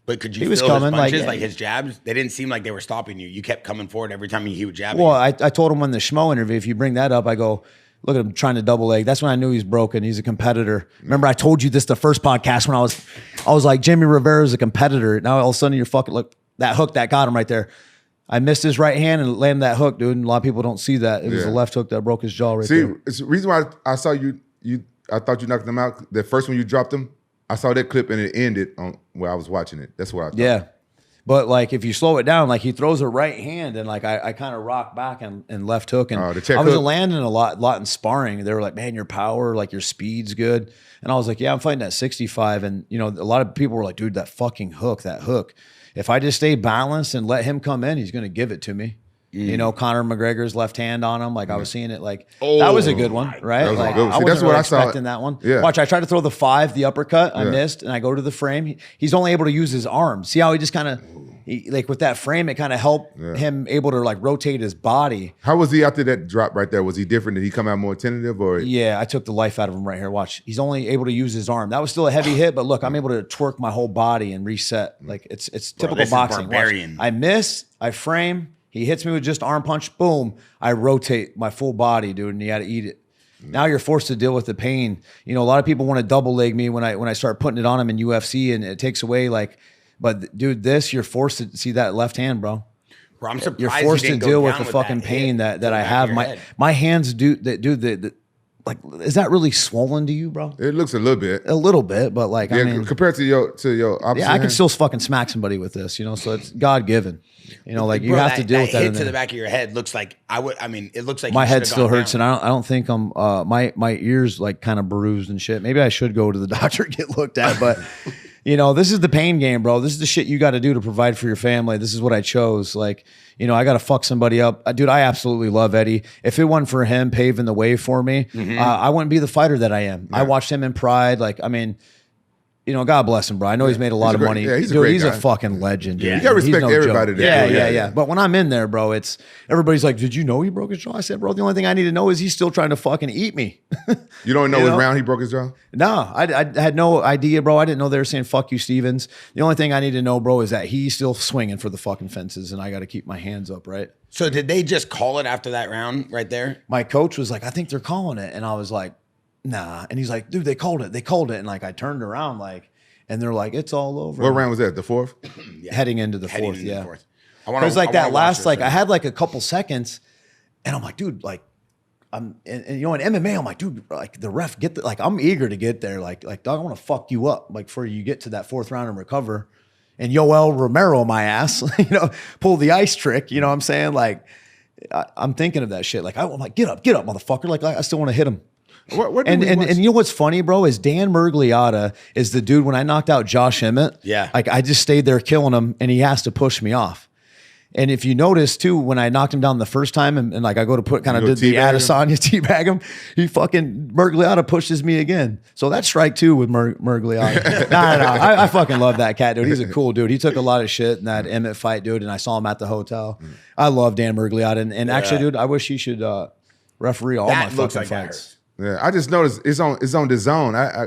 A: But could you
C: He
A: feel
C: was
A: his
C: coming,
A: punches,
C: like-
A: like his jabs? They didn't seem like they were stopping you. You kept coming forward every time he would jab at
C: Well,
A: you.
C: I told him on the Schmo interview, if you bring that up, I go, look at him trying to double leg. That's when I knew he's broken. He's a competitor. Remember, I told you this the first podcast when I was like, Jimmy Rivera's a competitor. Now all of a sudden you're fucking, look, that hook that got him right there. I missed his right hand and landed that hook, dude. And a lot of people don't see that. It was the left hook that broke his jaw right there.
B: It's the reason why I saw you. I thought you knocked him out. The first one you dropped him, I saw that clip and it ended on where I was watching it. That's what I thought.
C: Yeah. But like if you slow it down, like he throws a right hand and like I kind of rock back and left hook. And
B: the check
C: I was
B: hook?
C: landing a lot in sparring. They were like, man, your power, like your speed's good. And I was like, yeah, I'm fighting at 65. And a lot of people were like, dude, that fucking hook, that hook. If I just stay balanced and let him come in, he's going to give it to me. Conor McGregor's left hand on him. Like I was seeing it. Like that was a good one, right?
B: That was a
C: Like
B: good one.
C: I
B: See,
C: wasn't
B: that's what
C: really
B: I saw.
C: expecting that one.
B: Yeah.
C: Watch, I tried to throw the 5, the uppercut. I missed, and I go to the frame. He's only able to use his arm. See how he just kind of like with that frame, it kind of helped him able to like rotate his body.
B: How was he after that drop right there? Was he different? Did he come out more tentative or?
C: Yeah, I took the life out of him right here. Watch, he's only able to use his arm. That was still a heavy hit, but look, I'm able to twerk my whole body and reset. Like it's typical
A: this is
C: boxing.
A: barbarian.
C: Watch. I miss, I frame. He hits me with just arm punch. Boom, I rotate my full body, dude, and you got to eat it. Now you're forced to deal with the pain. A lot of people want to double leg me when I start putting it on them in UFC, and it takes away like. But dude, you're forced to see that left hand, bro.
A: Bro, I'm surprised
C: You're forced
A: you
C: to
A: didn't go
C: deal with
A: down
C: the fucking
A: that
C: pain
A: hit
C: that I
A: to the back
C: have.
A: of your head.
C: My hands do the like. Is that really swollen to you, bro?
B: It looks a little bit.
C: A little bit, but like
B: Yeah,
C: I mean,
B: compared to your opposite.
C: yeah, I can
B: hand?
C: still fucking smack somebody with this, So it's God given, like you
A: Bro,
C: have to deal with that.
A: hit
C: in
A: to the
C: there.
A: back of your head looks like it looks like
C: My
A: you
C: head
A: should've
C: still
A: gone
C: hurts,
A: down.
C: and I don't think I'm my ears like kind of bruised and shit. Maybe I should go to the doctor and get looked at, but. This is the pain game, bro. This is the shit you got to do to provide for your family. This is what I chose. Like, I got to fuck somebody up. Dude, I absolutely love Eddie. If it wasn't for him paving the way for me, I wouldn't be the fighter that I am. I watched him in Pride. Like, I mean, you know, God bless him, bro. I know he's made a lot of money.
B: Yeah, he's a
C: dude,
B: great
C: he's
B: guy.
C: a fucking legend, dude.
A: Yeah.
B: You gotta
C: He's
B: respect
C: no
B: everybody
C: joke.
B: there.
C: Yeah. But when I'm in there, bro, it's everybody's like, "Did you know he broke his jaw?" I said, "Bro, the only thing I need to know is he's still trying to fucking eat me."
B: You don't know
C: You
B: what
C: know?
B: round he broke his jaw?
C: No, I had no idea, bro. I didn't know they were saying "fuck you, Stevens." The only thing I need to know, bro, is that he's still swinging for the fucking fences, and I got to keep my hands up, right?
A: So did they just call it after that round right there?
C: My coach was like, "I think they're calling it," and I was like, "Nah." And he's like, "Dude, they called it. They called it." And like I turned around, like, and they're like, "It's all over."
B: What round was that? The fourth?
C: Heading into the
A: Heading
C: fourth,
A: into the
C: yeah.
A: fourth.
C: It was like that last, like I
A: had.
C: had like a couple seconds, and I'm like, dude, like, and you know, in MMA, I'm like, dude, like the ref like I'm eager to get there, like dog, I want to fuck you up, like before you get to that fourth round and recover. And Yoel Romero, my ass, you know, pull the ice trick. You know what I'm saying? Like, I'm thinking of that shit. Like, I'm like, get up, motherfucker. Like, I still want to hit him.
B: What
C: And you know what's funny, bro, is Dan Murgliata is the dude when I knocked out Josh Emmett.
A: Yeah.
C: Like I just stayed there killing him and he has to push me off. And if you notice too, when I knocked him down the first time and like I go to put kind of did the Adesanya teabag him, he fucking Murgliata pushes me again. So that's strike two with Murgliata. No. I fucking love that cat, dude. He's a cool dude. He took a lot of shit in that Emmett fight, dude, and I saw him at the hotel. I love Dan Murgliata. And actually, dude, I wish he should referee all my fucking fights.
B: Yeah, I just noticed it's on the zone. I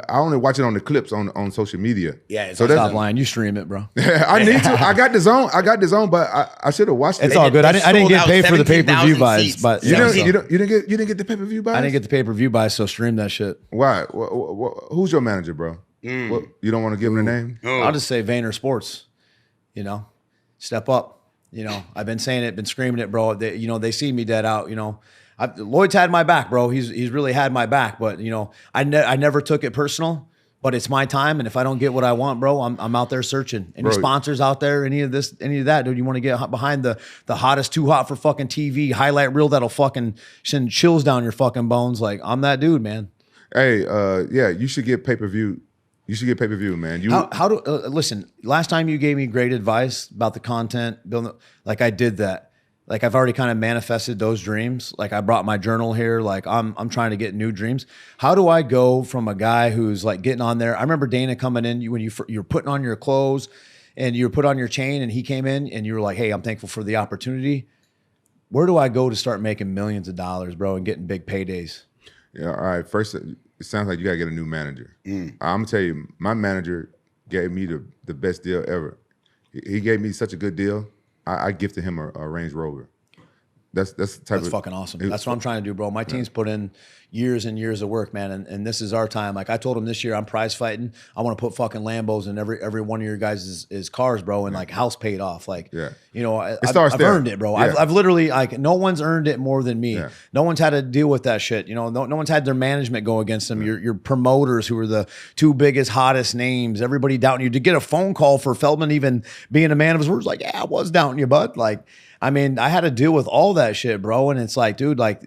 B: only watch it on the clips on social media.
A: Yeah, it's
B: so
A: on
B: that's
C: Stop lying. You stream it, bro.
B: I need to. I got the zone, but I should have watched it.
C: It's all good. I didn't
A: sold
C: get
A: out
C: paid for the pay-per-view
A: 17,000
C: buys,
A: seats.
C: but
B: You
C: yeah,
B: didn't get the pay-per-view buys?
C: I didn't get the pay-per-view buys, so stream that shit.
B: Why? Who's your manager, bro? What, you don't want to give him a name?
C: I'll just say Vayner Sports, you know, step up. You know, I've been saying it, been screaming it, bro. They see me dead out, you know. Lloyd's had my back, bro. He's really had my back, but you know, I never took it personal. But it's my time, and if I don't get what I want, bro, I'm out there searching. Any sponsors out there, any of that, dude? You want to get behind the hottest, too hot for fucking TV highlight reel that'll fucking send chills down your fucking bones? Like I'm that dude, man.
B: Hey, yeah, you should get pay-per-view. You should get pay-per-view, man.
C: How do listen? Last time you gave me great advice about the content, building, like I did that. Like I've already kind of manifested those dreams. Like I brought my journal here. Like I'm trying to get new dreams. How do I go from a guy who's like getting on there? I remember Dana coming in when you're putting on your clothes and you were put on your chain, and he came in and you were like, "Hey, I'm thankful for the opportunity." Where do I go to start making millions of dollars, bro, and getting big paydays?
B: Yeah, all right. First, it sounds like you gotta get a new manager. I'm gonna tell you, my manager gave me the best deal ever. He gave me such a good deal. I gifted him a Range Rover. That's the type
C: That's fucking awesome. That's what I'm trying to do, bro. My team's put in years and years of work, man, and this is our time. Like I told him this year, I'm prize fighting. I want to put fucking Lambos in every one of your guys' cars, bro, and like house paid off. Like, you know, I've earned it, bro.
B: Yeah.
C: I've literally, like, no one's earned it more than me.
B: Yeah.
C: No one's had to deal with that shit. You know, no one's had their management go against them. Your promoters, who are the two biggest, hottest names, everybody doubting you. To get a phone call for Feldman even being a man of his words, like, yeah, I was doubting you, bud. Like, I mean, I had to deal with all that shit, bro. And it's like, dude, like,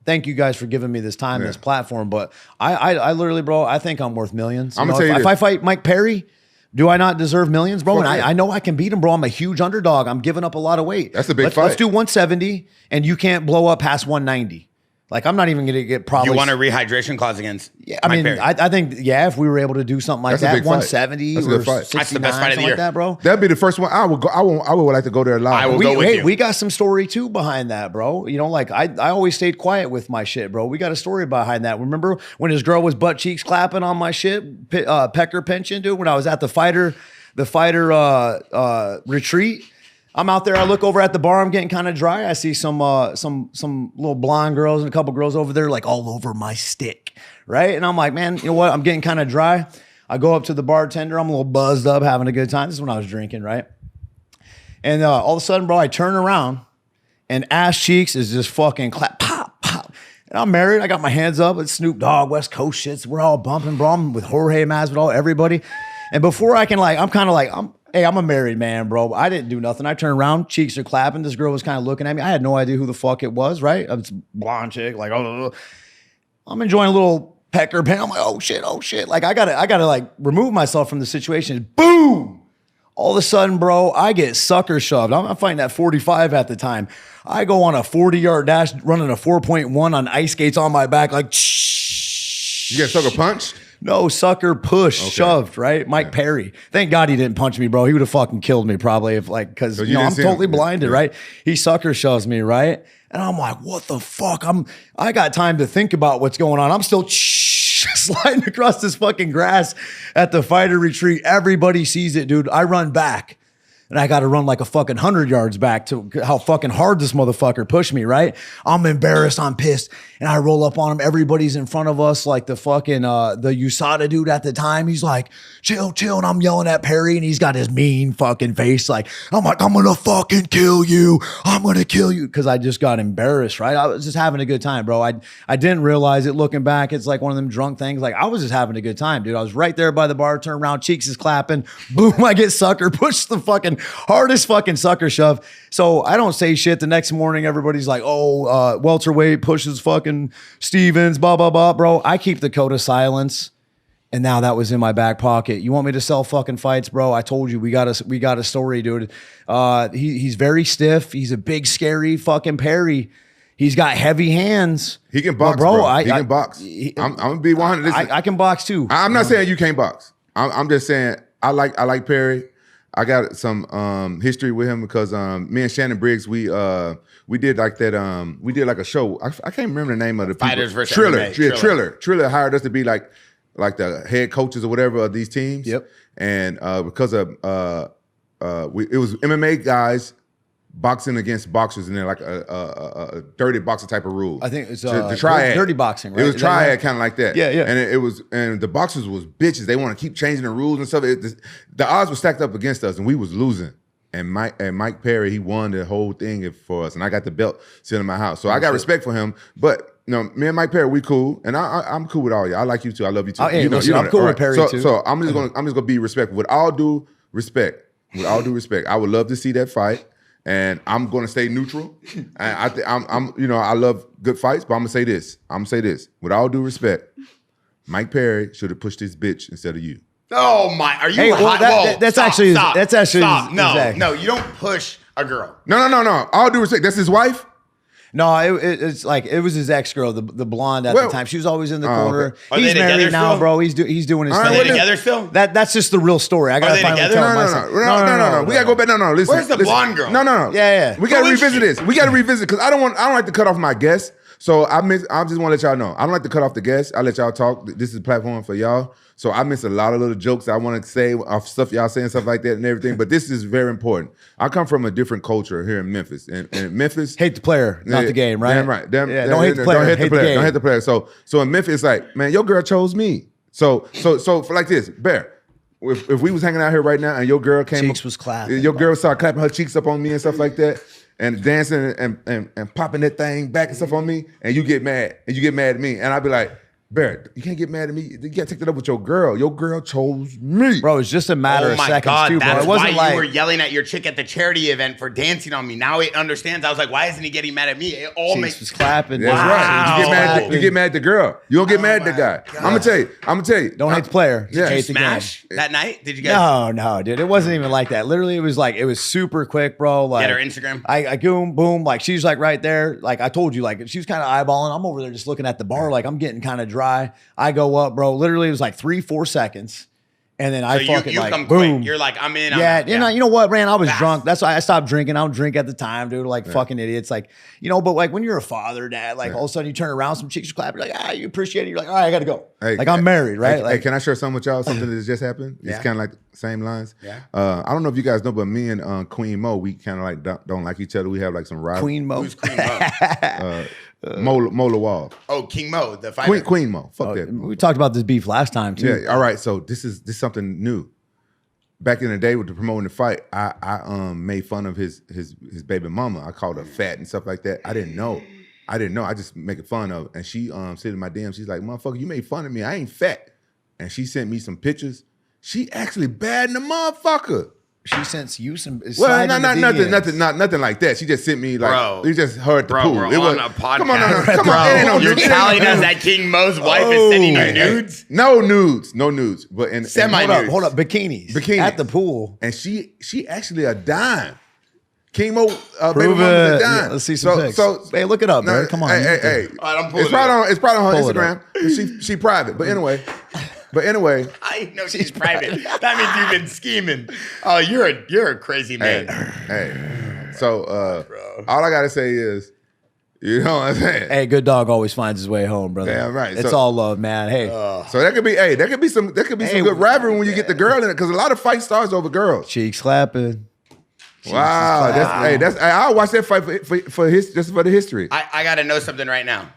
C: thank you guys for giving me this time, this platform. But I literally, bro, I think I'm worth millions.
B: I'm gonna tell you
C: if I fight Mike Perry, do I not deserve millions, bro? And
B: yeah.
C: I know I can beat him, bro. I'm a huge underdog. I'm giving up a lot of weight.
B: That's a big
C: Let's
B: fight.
C: do 170, and you can't blow up past 190. Like, I'm not even going to get probably.
A: You want a rehydration clause against?
C: Yeah, I mean, I think, if we were able to do something like
B: That's a
C: that,
B: big fight.
C: 170
B: That's a
C: or
B: good fight.
C: 69,
A: That's the best fight of the
C: something
A: year.
C: like that, bro.
B: That'd be the first one. I would go. I would like to go there live.
A: I will go with you.
C: We got some story too behind that, bro. You know, like I always stayed quiet with my shit, bro. We got a story behind that. Remember when his girl was butt cheeks clapping on my shit, pecker pension, dude? When I was at the fighter retreat. I'm out there. I look over at the bar. I'm getting kind of dry. I see some little blonde girls and a couple girls over there, like all over my stick, right? And I'm like, man, you know what? I'm getting kind of dry. I go up to the bartender. I'm a little buzzed up, having a good time. This is when I was drinking, right? And all of a sudden, bro, I turn around, and Ass Cheeks is just fucking clap, pop, pop. And I'm married. I got my hands up. It's Snoop Dogg, West Coast shits. We're all bumping, bro. I'm with Jorge Masvidal, everybody. And before I can, like, I'm kind of like, hey, I'm a married man, bro. I didn't do nothing. I turned around, cheeks are clapping. This girl was kind of looking at me. I had no idea who the fuck it was, right? It's a blonde chick, like, oh. I'm enjoying a little pecker pen. I'm like, oh shit. Like, I gotta like remove myself from the situation. Boom! All of a sudden, bro, I get sucker shoved. I'm fighting at 45 at the time. I go on a 40-yard dash, running a 4.1 on ice skates on my back, like,
B: You get sucker punch?
C: No, sucker pushed, shoved, right? Mike Perry. Thank God he didn't punch me, bro. He would have fucking killed me probably if like, cause
B: So
C: you know, I'm totally
B: him.
C: blinded, right? He sucker shoves me, right? And I'm like, what the fuck? I got time to think about what's going on. I'm still sliding across this fucking grass at the fighter retreat. Everybody sees it, dude. I run back. And I got to run like a fucking 100 yards back to how fucking hard this motherfucker pushed me, right? I'm embarrassed. I'm pissed. And I roll up on him. Everybody's in front of us. Like the fucking, the USADA dude at the time. He's like, chill. And I'm yelling at Perry and he's got his mean fucking face. Like, I'm like, I'm going to fucking kill you. I'm going to kill you. Cause I just got embarrassed, right? I was just having a good time, bro. I didn't realize it looking back. It's like one of them drunk things. Like I was just having a good time, dude. I was right there by the bar, turn around, cheeks is clapping. Boom, I get sucker, push the fucking hardest fucking sucker shove. So I don't say shit. The next morning, everybody's like, oh, welterweight pushes fucking Stevens, blah, blah, blah, bro. I keep the code of silence. And now that was in my back pocket. You want me to sell fucking fights, bro? I told you we got a story, dude. He's very stiff. He's a big, scary fucking Perry. He's got heavy hands.
B: He can box, bro. He can box. I'm gonna be 100.
C: I can box too.
B: I'm not saying you can't box. I'm just saying I like Perry. I got some history with him because me and Shannon Briggs we did like that we did like a show. I can't remember the name of the
A: Fighters
B: people.
A: versus
B: Triller.
A: MMA.
B: Triller hired us to be like the head coaches or whatever of these teams.
C: Yep.
B: And because of it was MMA guys boxing against boxers, and then like a dirty boxer type of rule.
C: I think it's
B: the triad.
C: dirty boxing, right?
B: It was triad kind of like that.
C: Yeah.
B: And the boxers was bitches. They want to keep changing the rules and stuff. The odds were stacked up against us, and we was losing. And Mike Perry, he won the whole thing for us, and I got the belt sitting in my house. So I got respect for him. But you know, me and Mike Perry, we cool, and I'm cool with all y'all. I like you too. I love you too.
C: Hey,
B: you know,
C: listen, I'm cool with Perry too.
B: So I'm just gonna be respectful. With all due respect, I would love to see that fight. And I'm going to stay neutral. I'm you know, I love good fights, but I'm gonna say this. With all due respect, Mike Perry should have pushed his bitch instead of you.
A: Oh my! Are you?
C: Hey, well, that's actually
A: stop. No,
C: exact.
A: no, you don't push a girl.
B: No. All due respect. That's his wife.
C: No, it's like it was his ex-girl, the blonde at the time. She was always in the corner.
A: Okay.
C: He's married now,
A: still?
C: bro. He's doing his
A: Are
C: thing.
A: they together still?
C: That's just the real story. I gotta
A: they
C: finally
A: together?
C: tell my side.
B: No. We gotta go back. No. Listen.
A: Where's the blonde girl?
B: No.
C: Yeah.
B: We gotta
A: Who is
B: revisit
A: she?
B: this. We gotta revisit because I don't like to cut off my guests. So I just want to let y'all know. I don't like to cut off the guests. I let y'all talk. This is a platform for y'all. So I miss a lot of little jokes I want to say off stuff y'all saying, stuff like that and everything. But this is very important. I come from a different culture here in Memphis. And Memphis,
C: Hate the player, not the game, right?
B: Damn right.
C: Don't hate the player.
B: Don't hate the player.
C: game.
B: Don't hate the player. So in Memphis, it's like, man, your girl chose me. So for like this, Bear. If we was hanging out here right now and your girl came,
C: Cheeks was clapping.
B: Your girl started clapping her cheeks up on me and stuff like that, and dancing and popping that thing back and stuff on me, and you get mad at me, and I'd be like, Bear, you can't get mad at me. You gotta take that up with your girl. Your girl chose me.
C: Bro, it's just a matter of seconds too, bro.
A: That's
C: It wasn't
A: why
C: like
A: you were yelling at your chick at the charity event for dancing on me. Now it understands. I was like, why isn't he getting mad at me? It all
C: Cheeks
A: makes
C: was clapping.
B: That's right. You get mad at the girl. You don't get mad at the guy. I'm gonna tell you.
C: Don't hate the player. Just hate the game.
A: Smash that night? Did you guys?
C: No, dude. It wasn't even like that. Literally, it was super quick, bro. Like,
A: Get her Instagram?
C: I boom. Like, she's like right there. Like I told you, like she was kind of eyeballing. I'm over there just looking at the bar. Like I'm getting kind of dry. I go up, bro. Literally, it was like 3-4 seconds. And then I fucking
A: you
C: like,
A: come
C: boom.
A: quick. You're like, I'm in.
C: Yeah, you know what, man? I was
A: Fast.
C: drunk. That's why I stopped drinking. I don't drink at the time, dude. Like fucking idiots. Like, you know, but like when you're a father, dad, like all of a sudden you turn around, some chicks are clapping, like, you appreciate it. You're like, all right, I gotta go.
B: Hey,
C: like I'm married, right?
B: Hey,
C: like,
B: can I share something with y'all? Something that just happened. It's kind of like the same lines.
A: Yeah.
B: I don't know if you guys know, but me and Queen Mo, we kind of like don't like each other. We have like some rivalry.
C: Queen Mo.
A: Who's Queen Mo?
B: Mo Lawal.
A: Oh, King Mo, the fighter.
B: Queen Mo. Fuck that.
C: We talked about this beef last time too.
B: Yeah. All right. So this is something new. Back in the day with the promoting the fight, I made fun of his baby mama. I called her fat and stuff like that. I didn't know. I just making fun of her. And she said in my DM, she's like, motherfucker, you made fun of me. I ain't fat. And she sent me some pictures. She actually bad in the motherfucker.
C: She sent you some.
B: Well, nothing like that. She just sent me like,
A: Bro.
B: you just heard the pool.
A: We're
B: It was
A: on a podcast.
B: Come on, come
A: Bro,
B: on. It ain't no
A: you're
B: nudes.
A: telling us that King Mo's wife is sending you nudes?
B: No nudes. But in
A: Semi-nudes.
C: Hold up, bikinis at the pool.
B: And she actually a dime. King Mo, baby
C: Prove
B: mama's a
C: it.
B: dime.
C: Yeah, let's see some pics.
B: So,
C: hey, look it up, man. Come on.
B: Hey.
A: All right, I'm
B: It's probably on her
C: Pull it
B: Instagram. She private. But anyway, But anyway,
A: I know she's private. That means you've been scheming. Oh, you're a crazy man.
B: hey. So all I gotta say is, you know what I'm saying?
C: Hey, good dog always finds his way home, brother.
B: Yeah, right.
C: It's
B: So-
C: all love, man. Hey,
B: So that could be some good rivalry when you get the girl in it, because a lot of fight starts over girls.
C: cheeks clapping.
B: Wow, I'll watch that fight for the history.
A: I got to know something right now,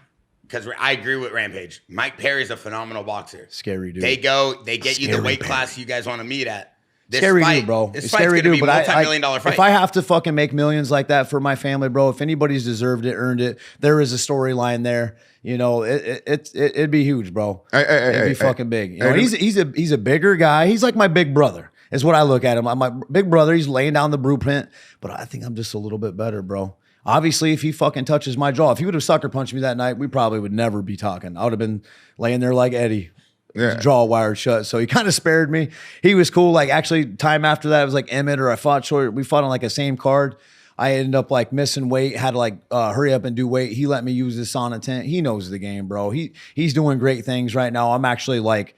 A: because I agree with Rampage. Mike Perry's a phenomenal boxer.
C: Scary dude.
A: They get you the
C: Scary
A: weight
C: dude.
A: class you guys want to meet at. This
C: Scary
A: fight,
C: dude, bro.
A: This
C: It's
A: fight's
C: scary
A: going to
C: dude,
A: be
C: but
A: multi-million-dollar fight.
C: if I have to fucking make millions like that for my family, bro, if anybody's deserved it, earned it, there is a storyline there. You know, it'd be huge, bro. It'd be fucking big. You know, he's a bigger guy. He's like my big brother. Is what I look at him. I'm my big brother. He's laying down the blueprint, but I think I'm just a little bit better, bro. Obviously, if he fucking touches my jaw, if he would have sucker punched me that night, we probably would never be talking. I would have been laying there like Eddie.
B: Yeah.
C: Jaw wired shut. So he kind of spared me. He was cool. Like actually time after that, it was like Emmett or I fought short. We fought on like a same card. I ended up like missing weight, had to like hurry up and do weight. He let me use this sauna tent. He knows the game, bro. He's doing great things right now. I'm actually like,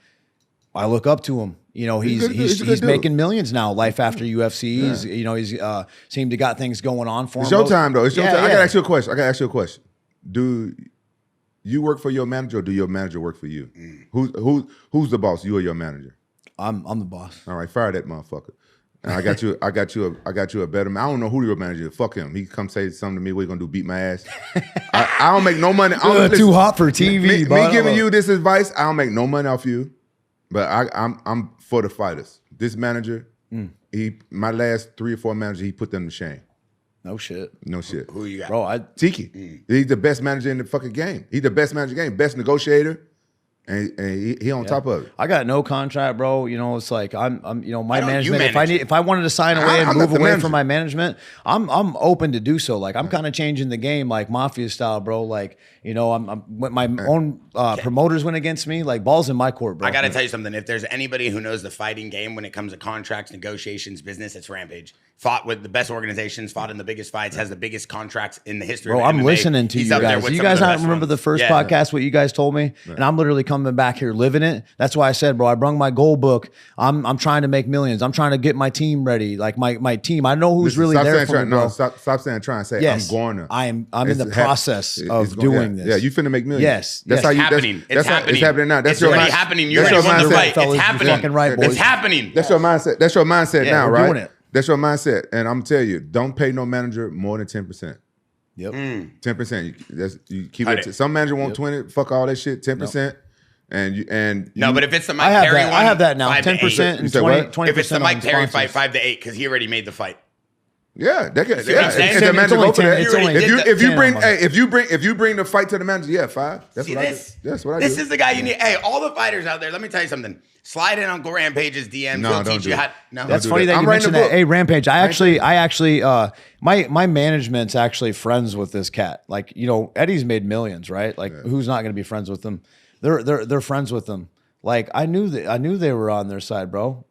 C: I look up to him. You know, he's making millions now. Life after UFC. He's he's seemed to got things going on for him.
B: It's your time though. It's your time. I
C: yeah.
B: gotta ask you a question. Do you work for your manager, or do your manager work for you? Who's the boss? You or your manager?
C: I'm the boss.
B: All right, fire that motherfucker. And I got you a better man. I don't know who your manager is. Fuck him. He come say something to me. What you gonna do? Beat my ass? I don't make no money.
C: Too hot for TV.
B: Me giving you this advice, I don't make no money off you. But I'm for the fighters. This manager, my last 3 or 4 managers, he put them to shame.
C: No shit.
B: No shit.
A: Who you got?
C: Bro,
B: Tiki. He's the best manager in the fucking game. He's the best manager in the game, best negotiator, and he on top of it.
C: I got no contract, bro. You know, it's like I'm you know, my
A: Why don't you
C: management. If I wanted to sign away and
B: I'm
C: move
B: not the
C: away
B: manager.
C: from my management, I'm open to do so. Like I'm kind of changing the game, like mafia style, bro. Like you know, I'm when my own promoters went against me. Like balls in my court, bro.
A: I got to tell you something. If there's anybody who knows the fighting game when it comes to contracts, negotiations, business, it's Rampage. Fought with the best organizations, fought in the biggest fights, has the biggest contracts in the history
C: Bro,
A: of
C: I'm
A: MMA.
C: listening to
A: He's
C: you
A: up there
C: guys.
A: with
C: You
A: some of
C: guys
A: the
C: not
A: best
C: remember
A: ones.
C: the first
A: Yeah.
C: podcast, what you guys told me? And I'm literally coming back here living it. That's why I said, bro, I brung my goal book. I'm trying to make millions. I'm trying to get my team ready. Like my team. I know who's really there for me, bro.
B: Stop saying trying to say
C: Yes,
B: I'm going to.
C: I'm in the process of doing this.
B: Yeah, you finna make millions.
C: Yes,
B: That's
C: yes.
B: how you.
A: Happening.
B: That's
A: It's happening.
B: It's happening now. That's
A: It's
B: your
A: already
B: mindset.
A: happening. You
B: That's
A: already
B: your
A: won the
B: mindset.
A: fight.
C: Fellas,
A: It's
C: you're
A: happening.
C: fucking right, boys.
A: It's happening.
B: That's your mindset. That's your mindset
C: Yeah,
B: now,
C: we're
B: right?
C: doing it.
B: That's your mindset. And I'm telling you, don't pay no manager more than 10%.
C: Yep.
B: 10%. You keep
A: Cut
B: it.
A: it.
B: Some manager want 20. Fuck all that shit. 10%. And
A: No, but if it's the Mike
C: I have
A: Perry
C: that.
A: one,
C: I have that now.
A: 5 to 8.
C: 10%
B: You
C: and
B: said
C: 20.
B: what?
C: 20%
A: If it's the Mike
C: on
A: Perry
C: sponsors.
A: fight, 5 to 8, because he already made the fight.
B: yeah, that can,
A: what
B: yeah.
A: I'm saying?
B: If the manager
C: only
B: go for
C: 10,
B: that,
C: it's only
B: if you
C: 10
B: bring
C: on
B: hey, if you bring the fight to the manager, yeah, 5. That's
A: See
B: what
A: this?
B: I do. That's what I do.
A: This is the guy you need. Hey, all the fighters out there, let me tell you something. Slide in Uncle Rampage's DMs.
B: No,
A: He'll
B: don't
A: teach
B: do
A: you
B: it.
A: how. No,
C: That's
B: do
C: funny
B: that.
C: that
B: I'm
C: you
B: writing
C: mentioned
B: a
C: that.
B: book.
C: Hey, Rampage, I actually, my management's actually friends with this cat. Like, you know, Eddie's made millions, right? Like, who's not going to be friends with them? They're friends with them. Like, I knew they were on their side, bro.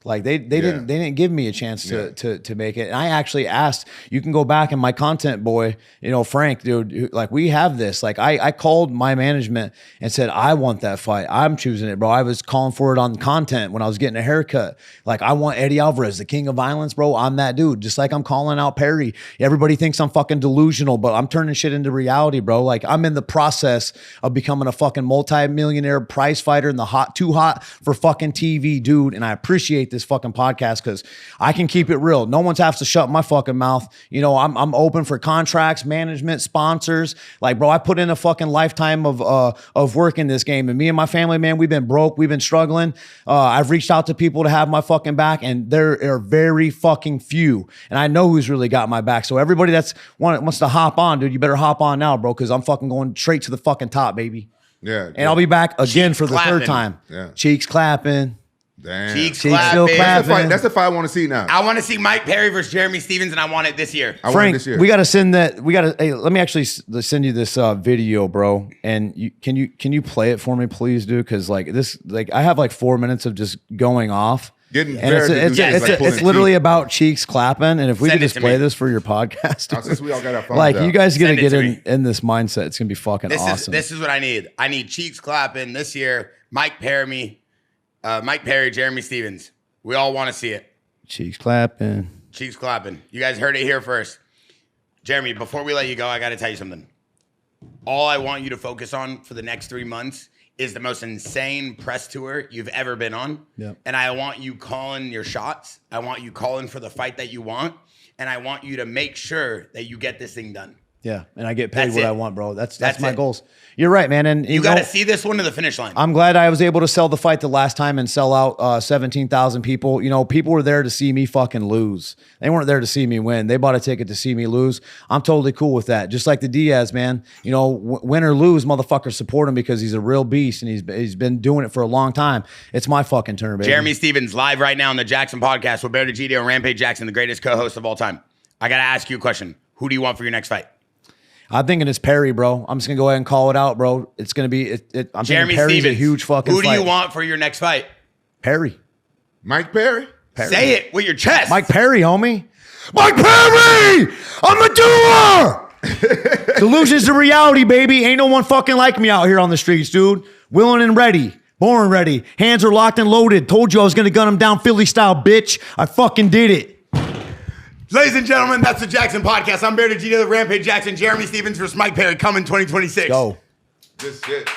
C: Like they didn't give me a chance to make it. And I actually asked, you can go back and my content boy, you know, Frank, dude, like we have this. Like I called my management and said, I want that fight. I'm choosing it, bro. I was calling for it on content when I was getting a haircut. Like I want Eddie Alvarez, the king of violence, bro. I'm that dude. Just like I'm calling out Perry. Everybody thinks I'm fucking delusional, but I'm turning shit into reality, bro. Like I'm in the process of becoming a fucking multi-millionaire prize fighter in the too hot for fucking TV, dude. And I appreciate this fucking podcast because I can keep it real. No one's has to shut my fucking mouth. You know, I'm open for contracts, management, sponsors. Like, bro, I put in a fucking lifetime of work in this game. And me and my family, man, we've been broke. We've been struggling. I've reached out to people to have my fucking back, and there are very fucking few. And I know who's really got my back. So everybody that's wants to hop on, dude, you better hop on now, bro, because I'm fucking going straight to the fucking top, baby.
B: Yeah.
C: And I'll be back again
A: Cheeks
C: for the
A: clapping.
C: third time.
B: Yeah.
C: Cheeks clapping.
B: Damn.
A: Cheeks
C: still
A: clapping.
C: clapping.
B: That's the fight I want to see now.
A: I want to see Mike Perry versus Jeremy Stevens, and I want it this year.
B: I want it
C: Frank,
B: this year.
C: we got to send that. We got to. Hey, let me actually send you this video, bro. And can you play it for me, please, dude? Because like this, like I have like 4 minutes of just going off.
B: Getting
C: And
B: very
C: it's literally about cheeks clapping. And if we
A: Send
C: could
A: it
C: just
A: to
C: play
A: me.
C: this for your podcast,
B: Oh, since we all got our phones
C: like
B: out.
C: you guys got to
A: Send it
C: get
A: to
C: in
A: me.
C: this mindset. It's gonna be fucking awesome.
A: This is what I need. I need Cheeks clapping this year. Mike Perry Mike Perry, Jeremy Stevens. We all want to see it.
C: Cheeks clapping.
A: Cheeks clapping. You guys heard it here first. Jeremy, before we let you go, I got to tell you something. All I want you to focus on for the next 3 months is the most insane press tour you've ever been on.
C: Yep.
A: And I want you calling your shots. I want you calling for the fight that you want. And I want you to make sure that you get this thing done.
C: Yeah, and I get paid what I want, bro. That's my
A: it.
C: goals. You're right, man. And
A: you got to see this one to the finish line.
C: I'm glad I was able to sell the fight the last time and sell out 17,000 people. You know, people were there to see me fucking lose. They weren't there to see me win. They bought a ticket to see me lose. I'm totally cool with that. Just like the Diaz, man. You know, win or lose, motherfuckers support him because he's a real beast and he's been doing it for a long time. It's my fucking turn, baby.
A: Jeremy Stevens live right now on the Jackson podcast with Bear Degidio and Rampage Jackson, the greatest co-host of all time. I got to ask you a question. Who do you want for your next fight?
C: I'm thinking it's Perry, bro. I'm just gonna go ahead and call it out, bro. It's gonna be. I'm
A: Jeremy
C: thinking Perry's
A: Stevens,
C: a huge fucking.
A: Who do you
C: fight.
A: want for your next fight?
C: Perry.
B: Mike Perry?
A: Say it with your chest.
C: Mike Perry, homie. Mike Perry! I'm a doer! Delusions to reality, baby. Ain't no one fucking like me out here on the streets, dude. Willing and ready. Born ready. Hands are locked and loaded. Told you I was gonna gun him down Philly style, bitch. I fucking did it.
A: Ladies and gentlemen, that's the Jackson podcast. I'm Bear Degidio, the Rampage Jackson, Jeremy Stevens versus Mike Perry coming 2026.
C: Go.
B: This shit, bro.